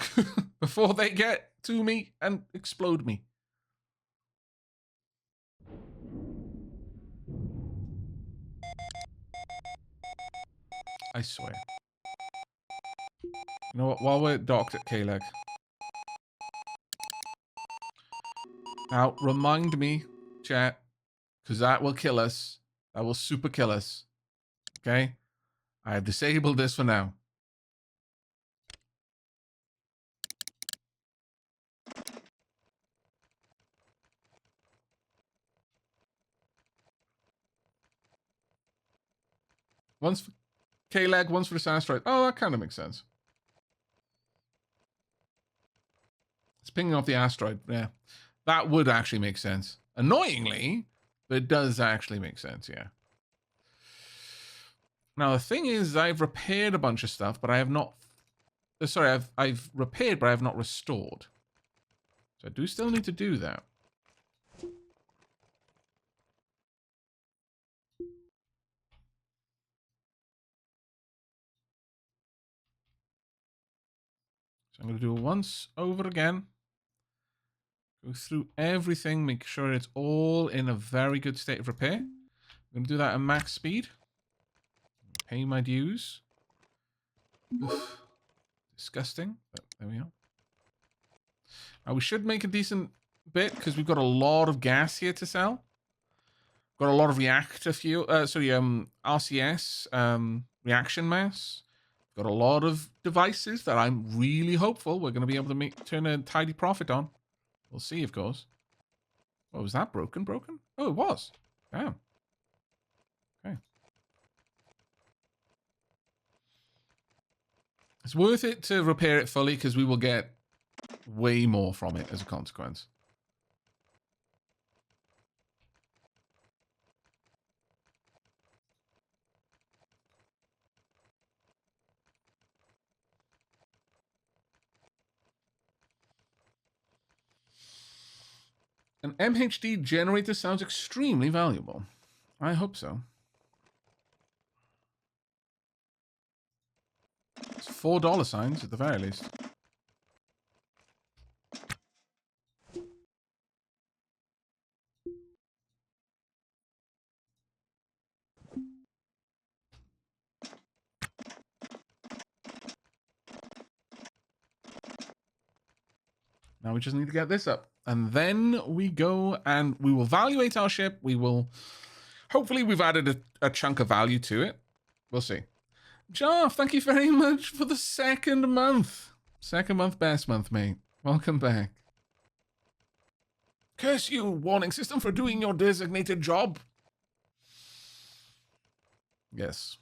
Before they get to me and explode me. I swear. You know what? While we're docked at K-Leg. Now, remind me, chat, because that will kill us. That will super kill us. Okay? I have disabled this for now. Once for K-Leg, once for the asteroid. Oh, that kind of makes sense. It's pinging off the asteroid. Yeah. That would actually make sense. Annoyingly, but it does actually make sense, yeah. Now, the thing is, I've repaired a bunch of stuff, but I have not... Sorry, I've repaired, but I have not restored. So I do still need to do that. So I'm going to do it once over again. Go through everything, make sure it's all in a very good state of repair. I'm going to do that at max speed. Pay my dues. Oof. Disgusting, but there we are. Now we should make a decent bit because we've got a lot of gas here to sell. Got a lot of reactor fuel, RCS, reaction mass. Got a lot of devices that I'm really hopeful we're going to be able to turn a tidy profit on. We'll see, of course. Oh, was that broken? Oh, it was. Damn. Okay. It's worth it to repair it fully because we will get way more from it as a consequence. An MHD generator sounds extremely valuable. I hope so. It's $4 signs at the very least. Now we just need to get this up. And then we go and we will evaluate our ship. We will... Hopefully we've added a chunk of value to it. We'll see. Jarf, thank you very much for the second month. Second month, best month, mate. Welcome back. Curse you, warning system, for doing your designated job. Yes.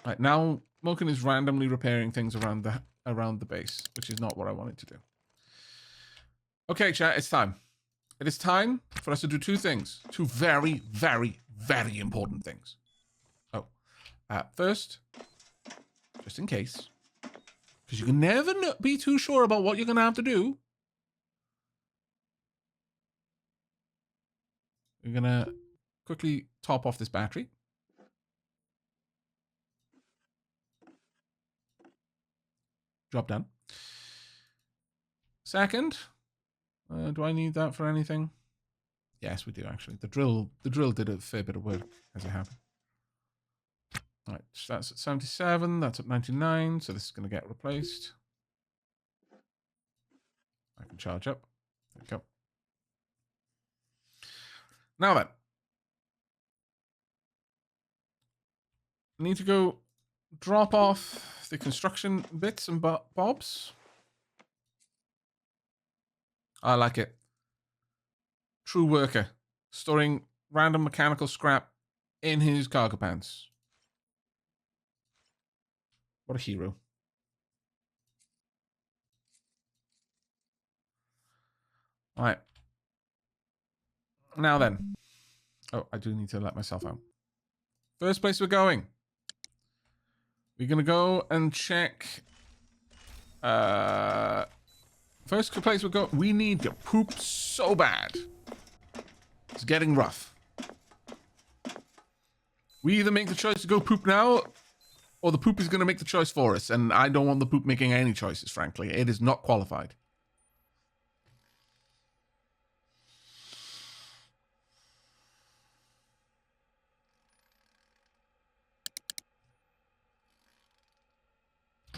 Right, now Moken is randomly repairing things around the base, which is not what I wanted to do. Okay, chat, it's time. It is time for us to do two things. Two very, very, very important things. Oh, first, just in case, because you can never be too sure about what you're going to have to do. We're going to quickly top off this battery. Job done. Second, do I need that for anything? Yes, we do actually. The drill did a fair bit of work as it happened. All right, so that's at 77. That's at 99. So this is going to get replaced. I can charge up. There we go. Now then, I need to go drop off the construction bits and bobs. I like it. True worker. Storing random mechanical scrap in his cargo pants. What a hero. All right. Now then. Oh, I do need to let myself out. First place we're going. We're going to go and check... First place we go. We need to poop so bad. It's getting rough. We either make the choice to go poop now, or the poop is going to make the choice for us. And I don't want the poop making any choices, frankly. It is not qualified.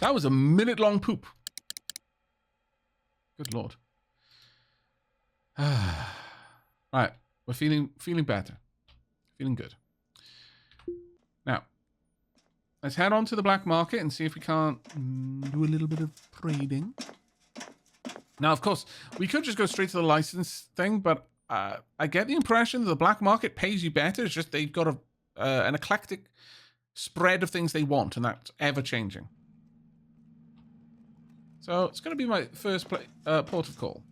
That was a minute-long poop. Good lord. Right, we're feeling better. Feeling good. Now, let's head on to the black market and see if we can't do a little bit of trading. Now, of course, we could just go straight to the license thing, but I get the impression that the black market pays you better. It's just they've got an eclectic spread of things they want, and that's ever-changing. So it's going to be my first port of call.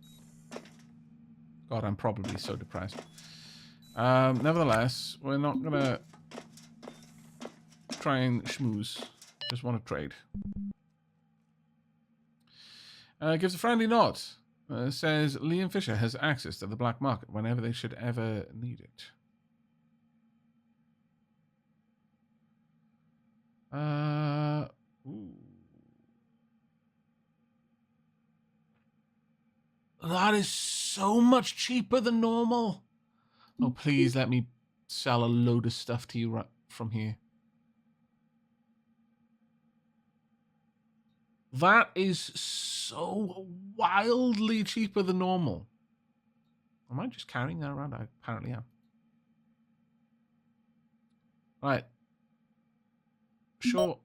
God, I'm probably so depressed. Nevertheless, we're not going to try and schmooze. Just want to trade. Gives a friendly nod. Says Liam Fisher has access to the black market whenever they should ever need it. Ooh. That is so much cheaper than normal. Oh, please let me sell a load of stuff to you right from here. That is so wildly cheaper than normal. Am I just carrying that around? I apparently am. Right. Sure.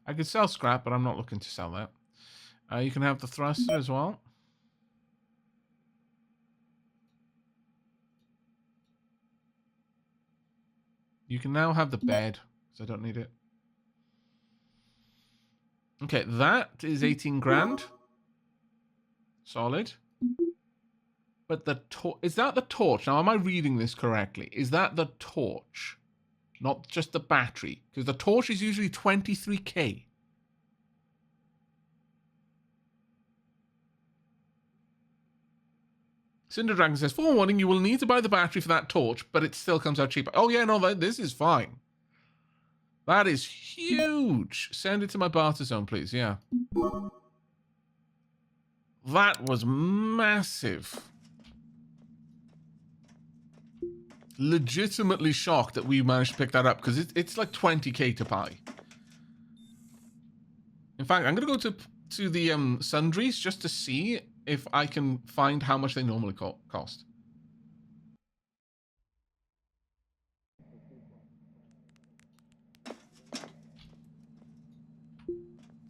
I could sell scrap, but I'm not looking to sell that. You can have the thruster as well. You can now have the bed, so I don't need it. Okay, that is 18 grand. Solid. But the is that the torch? Now, am I reading this correctly? Is that the torch? Not just the battery? Because the torch is usually 23k. Cinder Dragon says, forewarning, you will need to buy the battery for that torch, but it still comes out cheaper. Oh, yeah, no, this is fine. That is huge. Send it to my barter zone, please. Yeah. That was massive. Legitimately shocked that we managed to pick that up, because it's like 20k to buy. In fact, I'm going to go to the sundries just to see if I can find how much they normally cost.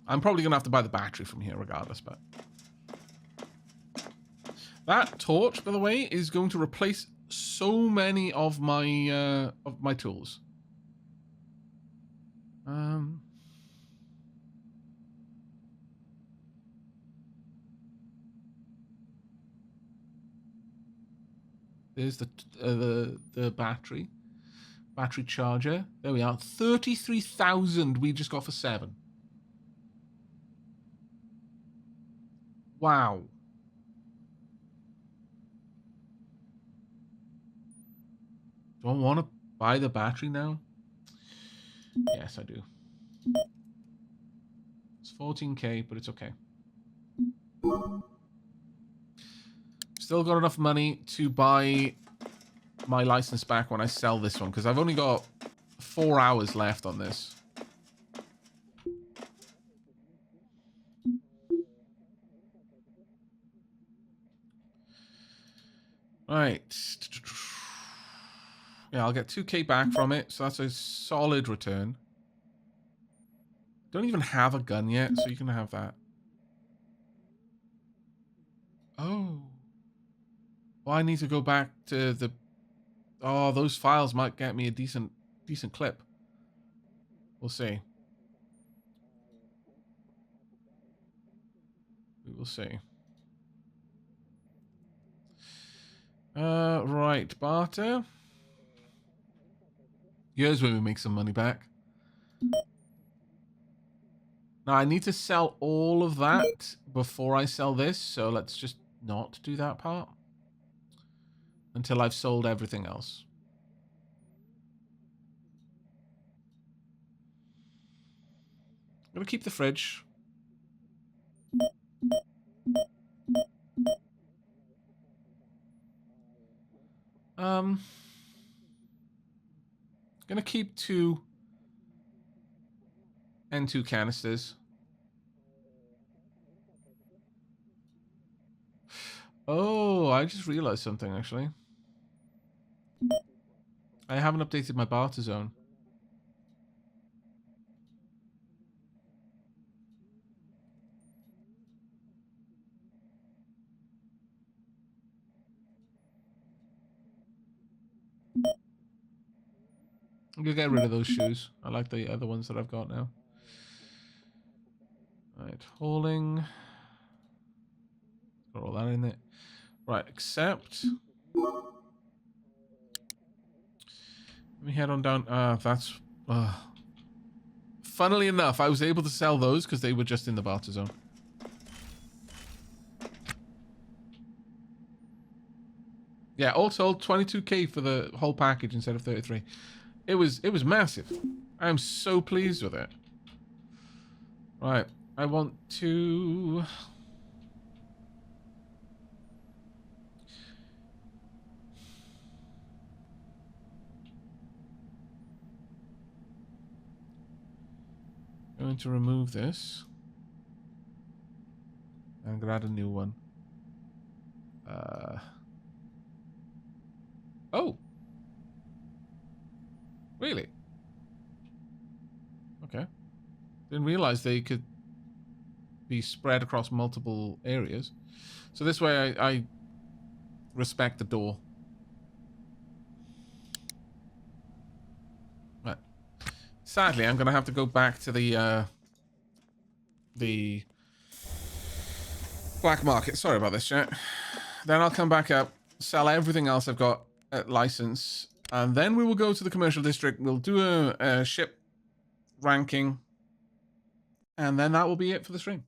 I'm probably going to have to buy the battery from here regardless, but... That torch, by the way, is going to replace so many of my tools. There's the battery charger. There we are. 33,000 we just got for 7. Wow. Do I want to buy the battery now? Yes, I do. It's 14k, but it's okay. Still got enough money to buy my license back when I sell this one, because I've only got 4 hours left on this. Right. Yeah, I'll get 2k back from it, so that's a solid return. Don't even have a gun yet, so you can have that. Oh. Well, I need to go back to the... Oh, those files might get me a decent clip. We'll see. We will see. Right, barter. Here's where we make some money back. Now, I need to sell all of that before I sell this, so let's just not do that part until I've sold everything else. I'm going to keep the fridge. Gonna keep 2 and 2 canisters. Oh, I just realized something, actually. I haven't updated my barter zone. I'm gonna get rid of those shoes. I like the other ones that I've got now. Right, hauling. Got all that in it. Right, accept. Let me head on down. That's... Funnily enough, I was able to sell those because they were just in the barter zone. Yeah, all told, 22k for the whole package instead of 33. It was massive. I am so pleased with it. Right, I want to... Going to remove this. I'm gonna add a new one. Oh. Really? Okay. Didn't realize they could be spread across multiple areas. So this way I respect the door. Right. Sadly, I'm going to have to go back to the black market. Sorry about this, chat. Then I'll come back up, sell everything else I've got at license, and then we will go to the commercial district. We'll do a ship ranking, and then that will be it for the stream.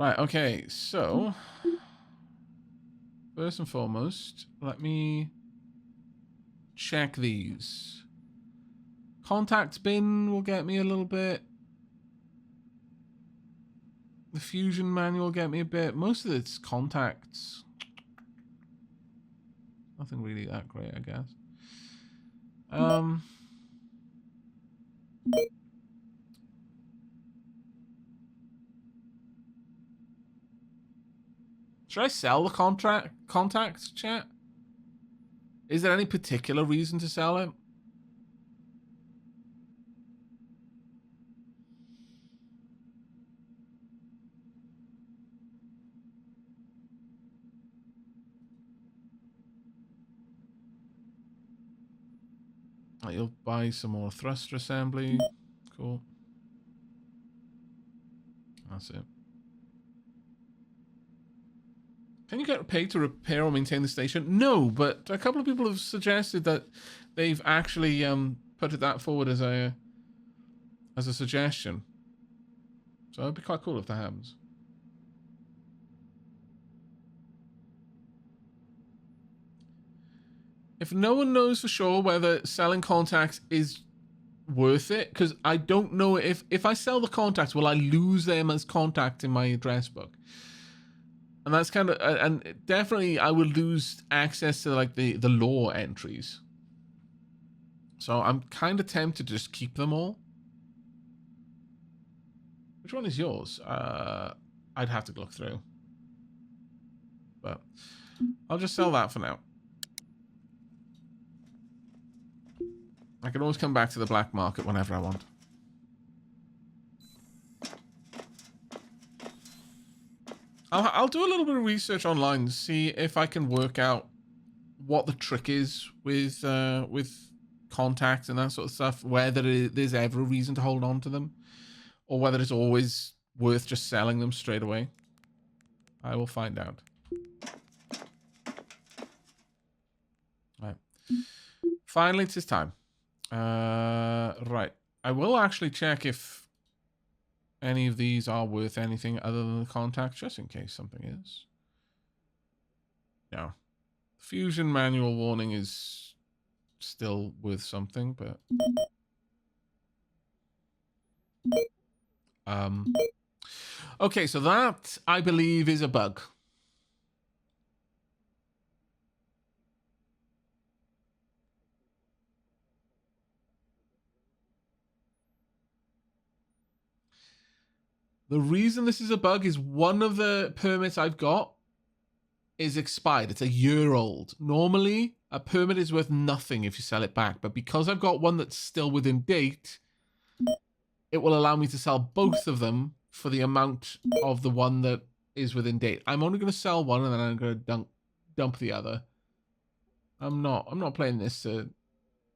Right, okay, so first and foremost, let me check these. Contacts bin will get me a little bit. The fusion manual will get me a bit. Most of it's contacts. Nothing really that great, I guess. Should I sell the contacts, chat? Is there any particular reason to sell it? Oh, you'll buy some more thruster assembly. Cool. That's it. Can you get paid to repair or maintain the station? No, but a couple of people have suggested that they've actually put that forward as a suggestion. So it'd be quite cool if that happens. If no one knows for sure whether selling contacts is worth it, because I don't know if I sell the contacts, will I lose them as contact in my address book? And that's kind of, and definitely I will lose access to like the lore entries. So I'm kind of tempted to just keep them all. Which one is yours? I'd have to look through. But I'll just sell that for now. I can always come back to the black market whenever I want. I'll do a little bit of research online to see if I can work out what the trick is with contacts and that sort of stuff. Whether there's ever a reason to hold on to them, or whether it's always worth just selling them straight away. I will find out. Right. Finally, it is time. Right. I will actually check if any of these are worth anything other than the contacts, just in case something is. No. Fusion manual warning is still worth something, but... Okay, so that, I believe, is a bug. The reason this is a bug is one of the permits I've got is expired. It's a year old. Normally, a permit is worth nothing if you sell it back. But because I've got one that's still within date, it will allow me to sell both of them for the amount of the one that is within date. I'm only going to sell one and then I'm going to dump the other. I'm not playing this to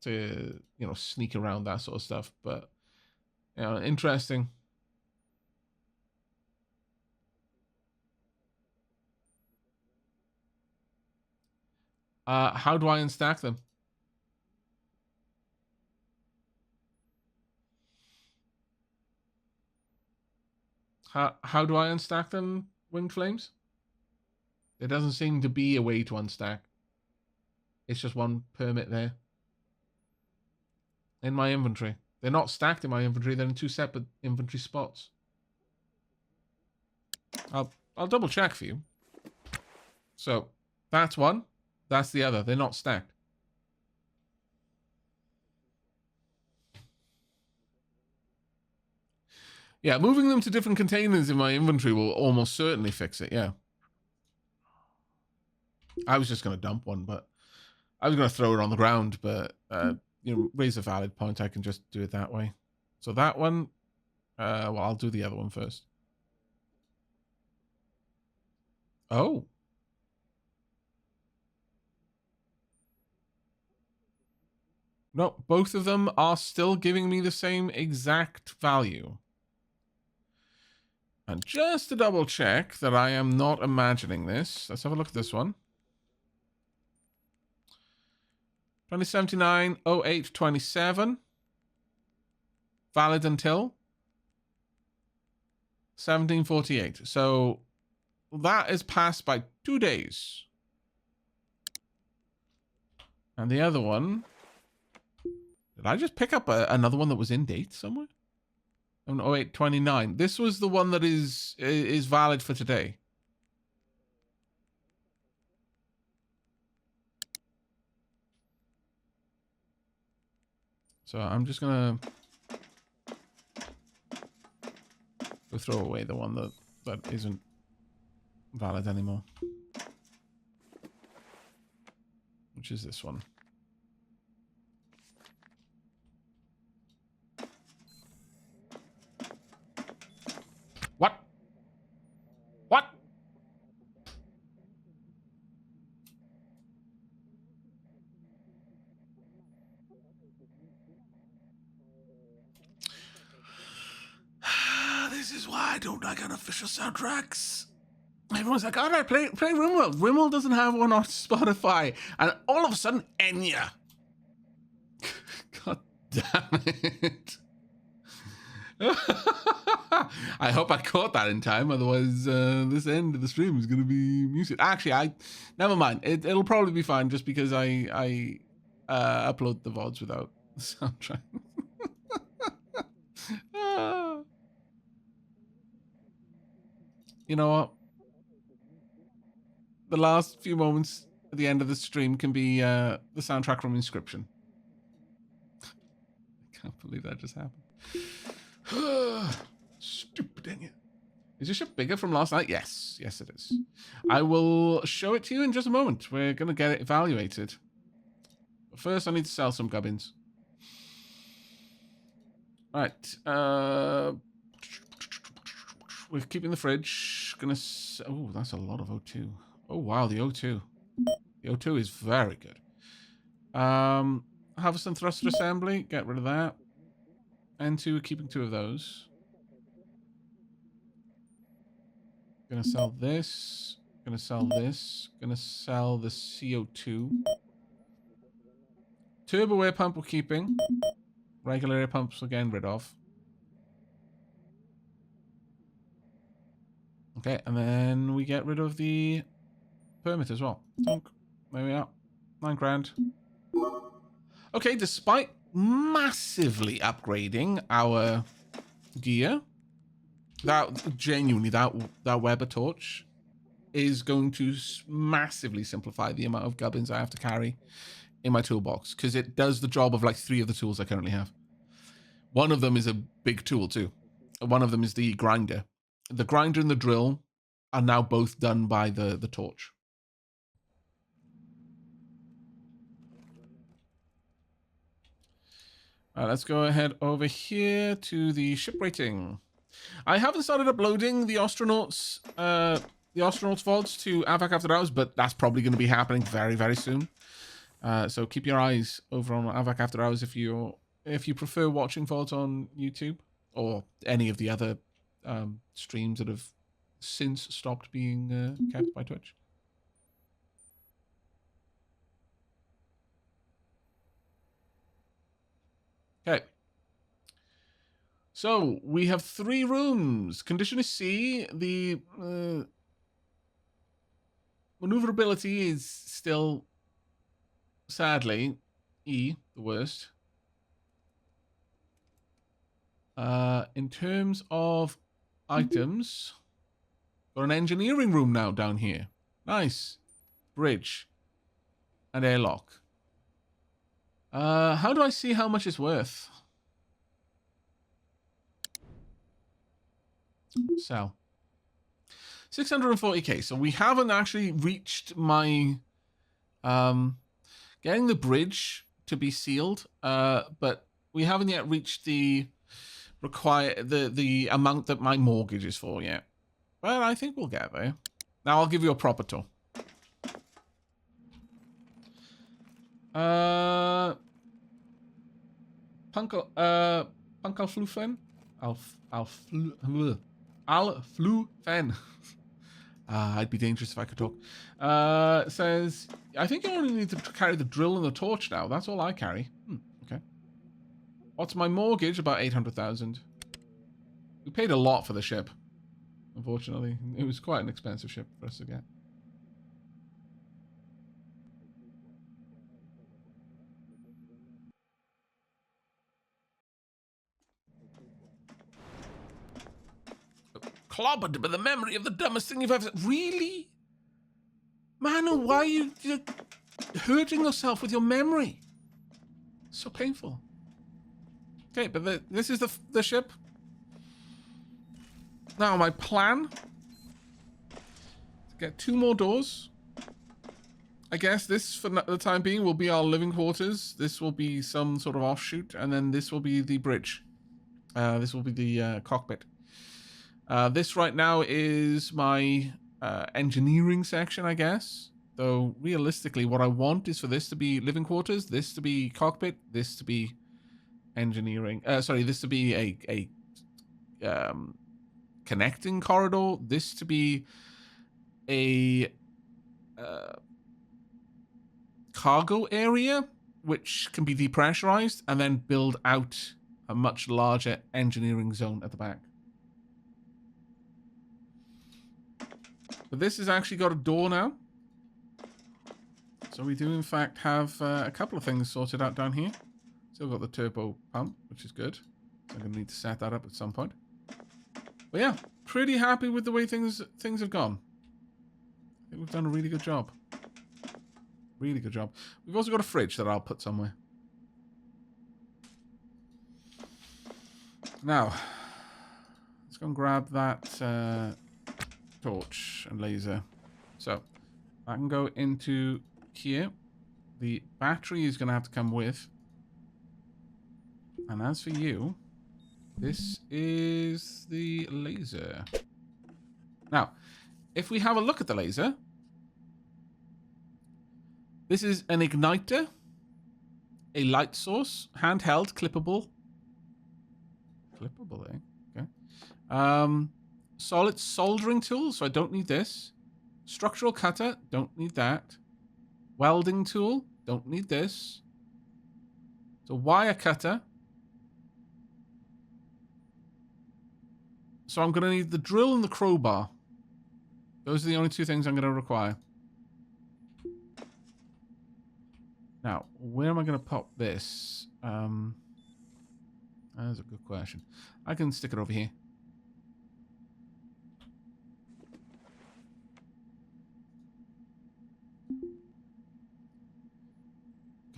you know, sneak around that sort of stuff. But, you know, interesting. How do I unstack them? How do I unstack them, Winged Flames? There doesn't seem to be a way to unstack. It's just one permit there. In my inventory. They're not stacked in my inventory, they're in two separate inventory spots. I'll double check for you. So, that's one. That's the other. They're not stacked. Yeah, moving them to different containers in my inventory will almost certainly fix it, yeah. I was just going to dump one, but... I was going to throw it on the ground, but... you know, raise a valid point. I can just do it that way. So that one... Well, I'll do the other one first. Oh. No, both of them are still giving me the same exact value. And just to double check that I am not imagining this, let's have a look at this one. 2079 0827. Valid until 1748. So that is passed by 2 days. And the other one, did I just pick up another one that was in date somewhere? Oh, 0829. This was the one that is valid for today. So I'm just gonna go throw away the one that isn't valid anymore. Which is this one. What? What? This is why I don't like unofficial soundtracks. Everyone's like, all right, play RimWorld. RimWorld doesn't have one on Spotify. And all of a sudden, Enya. God damn it. I hope I caught that in time. Otherwise, this end of the stream is going to be music. Actually, never mind. It'll probably be fine just because I upload the VODs without the soundtrack. You know what? The last few moments at the end of the stream can be the soundtrack from Inscription. I can't believe that just happened. Stupid, dang it. Is your ship bigger from last night? Yes. Yes, it is. I will show it to you in just a moment. We're going to get it evaluated. But first, I need to sell some gubbins. All right. We're keeping the fridge. Oh, that's a lot of O2. Oh, wow, the O2. The O2 is very good. Harvest and thruster assembly. Get rid of that. And keeping 2 of those. Gonna sell this. Gonna sell this. Gonna sell the CO2. Turbo air pump we're keeping. Regular air pumps we're getting rid of. Okay, and then we get rid of the permit as well. There we are. 9 grand. Okay, despite massively upgrading our gear, that Weber torch is going to massively simplify the amount of gubbins I have to carry in my toolbox, because it does the job of like 3 of the tools I currently have. One of them is a big tool too. One of them is the grinder. The grinder and the drill are now both done by the torch. All right, let's go ahead over here to the ship rating. I haven't started uploading the Ostranauts VODs to Aavak After Hours, but that's probably going to be happening very, very soon. So keep your eyes over on Aavak After Hours if you prefer watching VODs on YouTube or any of the other streams that have since stopped being kept by Twitch. Okay. So we have 3 rooms. Condition is C. The maneuverability is still, sadly, E, the worst. In terms of items, got an engineering room now down here. Nice. Bridge. And airlock. How do I see how much it's worth? Sell. 640k. So we haven't actually reached my getting the bridge to be sealed, but we haven't yet reached the require the amount that my mortgage is for yet. But I think we'll get there. Now I'll give you a proper tour. Punkalflufen? Alflufen. I'd be dangerous if I could talk. Says, I think you only need to carry the drill and the torch now. That's all I carry. Okay. What's my mortgage? About 800,000. We paid a lot for the ship. Unfortunately, it was quite an expensive ship for us to get. Clobbered by the memory of the dumbest thing you've ever... Really? Manu, why are you hurting yourself with your memory? So painful. Okay, but this is the ship. Now, my plan... to get 2 more doors. I guess this, for the time being, will be our living quarters. This will be some sort of offshoot. And then this will be the bridge. This will be the cockpit. This right now is my engineering section, I guess. Though, realistically, what I want is for this to be living quarters, this to be cockpit, this to be engineering. Sorry, this to be a connecting corridor, this to be a cargo area, which can be depressurized, and then build out a much larger engineering zone at the back. But this has actually got a door now. So we do, in fact, have a couple of things sorted out down here. Still got the turbo pump, which is good. So I'm going to need to set that up at some point. But yeah, pretty happy with the way things have gone. I think we've done a really good job. Really good job. We've also got a fridge that I'll put somewhere. Now, let's go and grab that... torch and laser. So I can go into here. The battery is going to have to come with. And as for you, this is the laser. Now, if we have a look at the laser, this is an igniter, a light source, handheld, clippable. Clippable, eh? Okay. Solid soldering tool, so I don't need this. Structural cutter, don't need that. Welding tool, don't need this. So wire cutter. So I'm going to need the drill and the crowbar. Those are the only 2 things I'm going to require. Now, where am I going to pop this? That's a good question. I can stick it over here.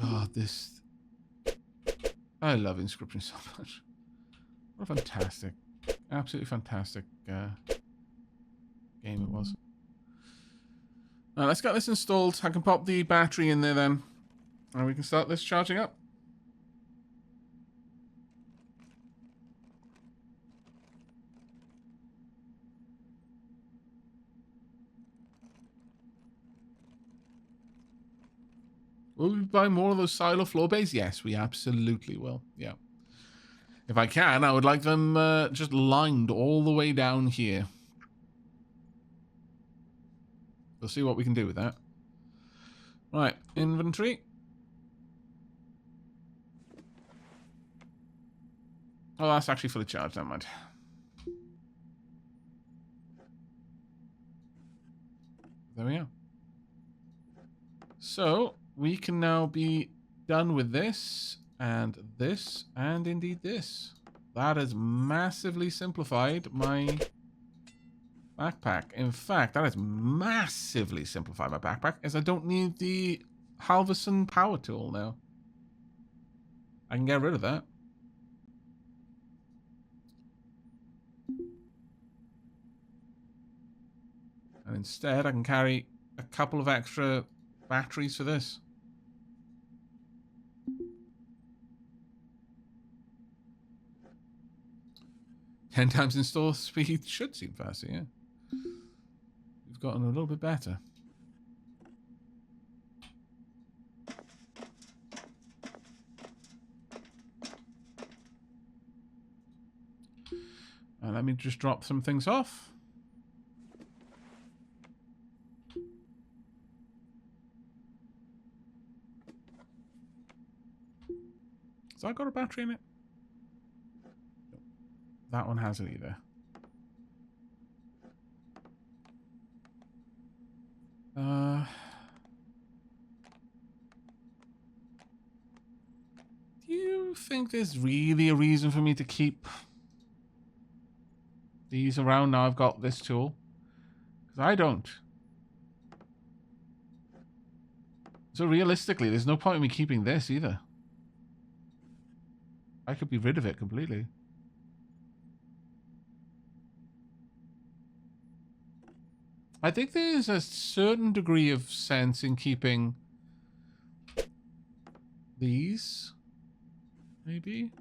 God, this... I love Inscription so much. What a fantastic, absolutely fantastic game it was. Now, let's get this installed. I can pop the battery in there then. And we can start this charging up. Will we buy more of those silo floor bays? Yes, we absolutely will. Yeah. If I can, I would like them just lined all the way down here. We'll see what we can do with that. Right, inventory. Oh, that's actually fully charged, never mind. There we are. So, we can now be done with this, and indeed this. That has massively simplified my backpack. In fact, that has massively simplified my backpack, as I don't need the Halverson power tool now. I can get rid of that. And instead, I can carry a couple of extra batteries for this. 10 times install speed should seem faster, yeah. We've gotten a little bit better. And let me just drop some things off. Has that got a battery in it? That one hasn't either. Do you think there's really a reason for me to keep these around now I've got this tool? Because I don't. So realistically, there's no point in me keeping this either. I could be rid of it completely. I think there's a certain degree of sense in keeping these. Maybe?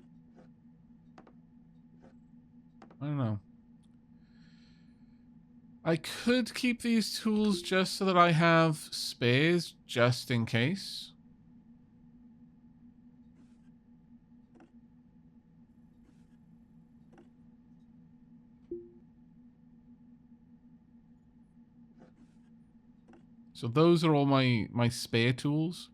I don't know. I could keep these tools just so that I have spares just in case. So those are all my spare tools.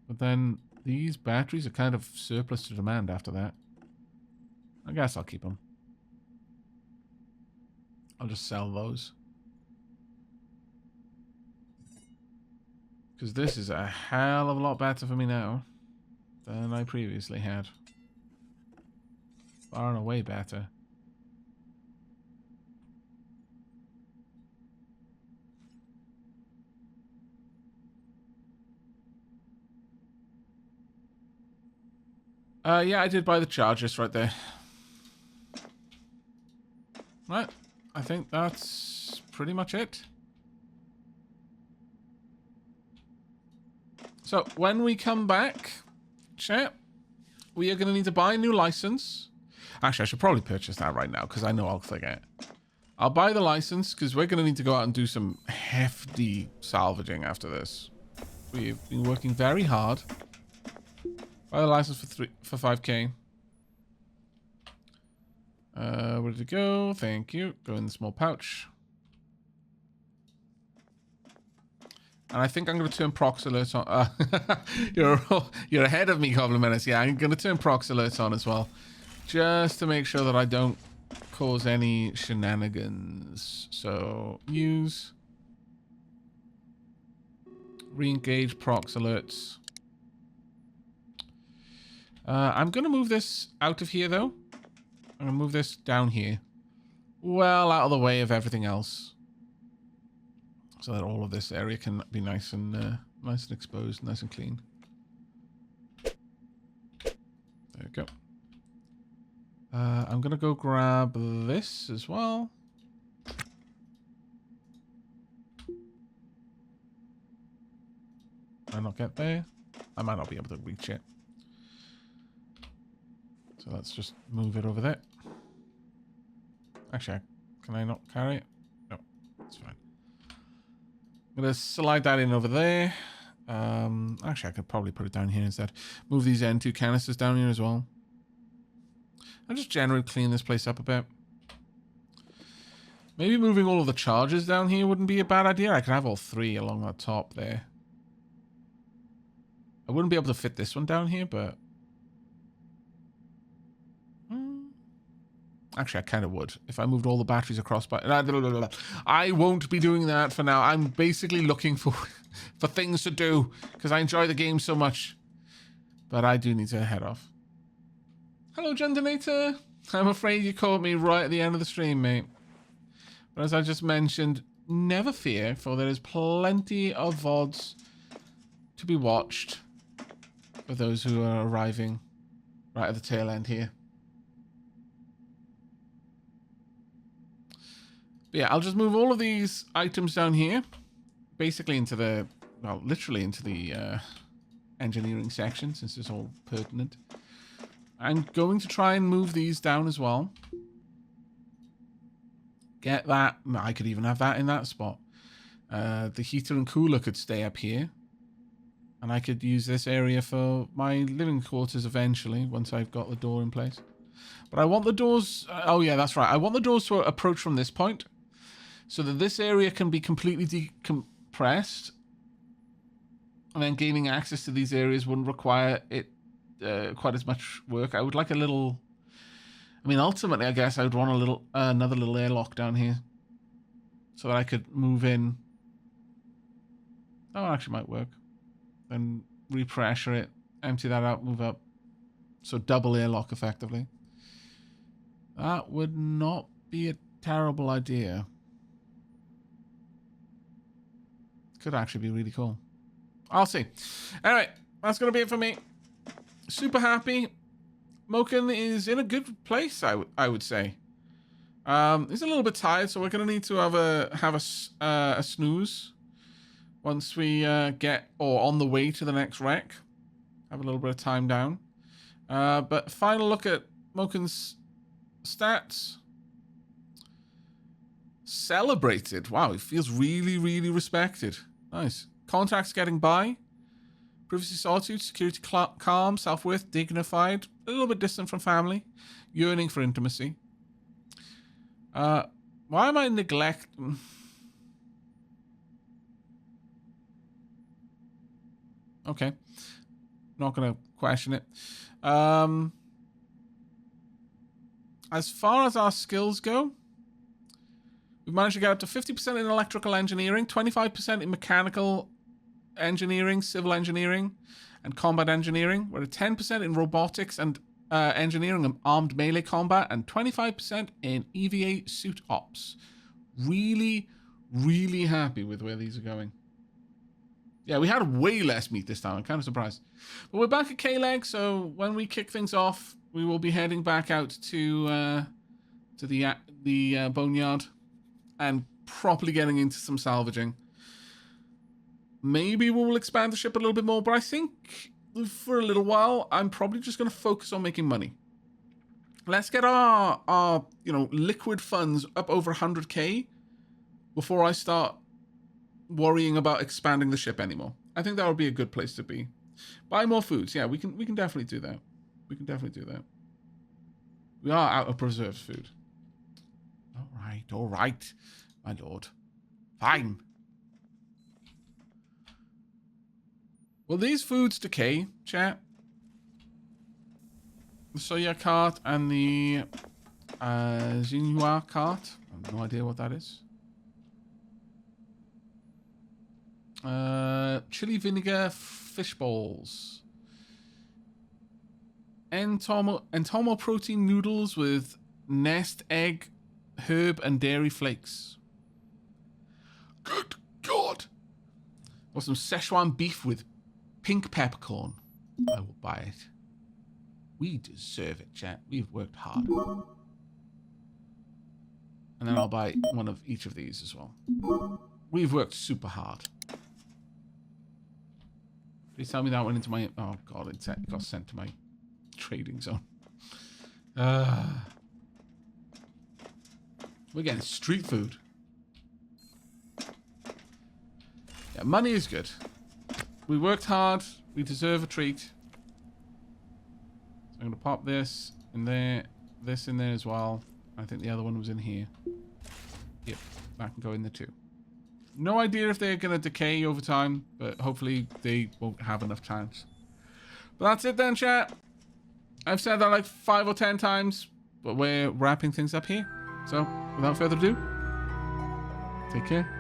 But then these batteries are kind of surplus to demand after that. I guess I'll keep them. I'll just sell those. Because this is a hell of a lot better for me now than I previously had. Far and away better. Yeah, I did buy the chargers right there. Right, I think that's pretty much it. So, when we come back, chat, we are going to need to buy a new license. Actually, I should probably purchase that right now, because I know I'll forget. I'll buy the license, because we're going to need to go out and do some hefty salvaging after this. We've been working very hard. Buy the license for 5k. Where did it go? Thank you. Go in the small pouch. And I think I'm going to turn prox alerts on. You're ahead of me, Goblin Menace. Yeah, I'm going to turn prox alerts on as well. Just to make sure that I don't cause any shenanigans. So, use. Re-engage prox alerts. I'm going to move this out of here, though. I'm going to move this down here. Well, out of the way of everything else. So that all of this area can be nice and exposed, nice and clean. There we go. I'm going to go grab this as well. Might not get there. I might not be able to reach it. So let's just move it over there. Actually, can I not carry it? No, it's fine. I'm going to slide that in over there. Actually, I could probably put it down here instead. Move these N2 canisters down here as well. I'll just generally clean this place up a bit. Maybe moving all of the charges down here wouldn't be a bad idea. I could have all three along the top there. I wouldn't be able to fit this one down here, but... Actually, I kind of would. If I moved all the batteries across... I won't be doing that for now. I'm basically looking for things to do because I enjoy the game so much. But I do need to head off. Hello, Gendonator. I'm afraid you caught me right at the end of the stream, mate. But as I just mentioned, never fear, for there is plenty of VODs to be watched for those who are arriving right at the tail end here. But yeah, I'll just move all of these items down here, basically into the, well, literally into the engineering section, since it's all pertinent. I'm going to try and move these down as well. Get that. I could even have that in that spot. The heater and cooler could stay up here. And I could use this area for my living quarters eventually, once I've got the door in place. But I want the doors... oh, yeah, that's right. I want the doors to approach from this point, so that this area can be completely decompressed. And then gaining access to these areas wouldn't require it quite as much work. I would like a little... I mean, ultimately, I guess I would want a little another little airlock down here, so that I could move in. Oh, actually might work. Then repressure it, empty that out, move up. So double airlock, effectively. That would not be a terrible idea. Could actually be really cool. I'll see. Anyway, that's going to be it for me. Super happy. Moken is in a good place, I would say. He's a little bit tired, so we're going to need to have a snooze once we get, or on the way to the next wreck. Have a little bit of time down. But final look at Moken's stats. Celebrated. Wow, he feels really, really respected. Nice. Contacts getting by. Privacy, solitude, security, calm, self-worth, dignified, a little bit distant from family, yearning for intimacy. Why am I neglecting? Okay, not gonna question it. As far as our skills go, we've managed to get up to 50% in electrical engineering, 25% in mechanical engineering, civil engineering, and combat engineering. We're at 10% in robotics and engineering and armed melee combat, and 25% in EVA suit ops. Really, really happy with where these are going. Yeah, we had way less meat this time. I'm kind of surprised. But we're back at K-Leg, so when we kick things off, we will be heading back out to the boneyard and properly getting into some salvaging. Maybe we'll expand the ship a little bit more, but I think for a little while, I'm probably just going to focus on making money. Let's get our liquid funds up over 100k before I start worrying about expanding the ship anymore. I think that would be a good place to be. Buy more foods. Yeah, we can definitely do that. We can definitely do that. We are out of preserved food. All right, my lord. Fine. Will these foods decay, chat? The soya cart and the Xinhua cart. I have no idea what that is. Chili vinegar fish balls. Entomo protein noodles with nest egg, herb, and dairy flakes. Good God! Or some Szechuan beef with pink peppercorn. I will buy it. We deserve it, chat. We've worked hard. And then I'll buy one of each of these as well. We've worked super hard. Please tell me that went into my... Oh, God, it got sent to my trading zone. We're getting street food. Yeah, money is good. We worked hard. We deserve a treat. So I'm going to pop this in there. This in there as well. I think the other one was in here. Yep, that can go in there too. No idea if they're going to decay over time, but hopefully they won't have enough chance. But that's it then, chat. I've said that like 5 or 10 times, but we're wrapping things up here. So, without further ado, take care.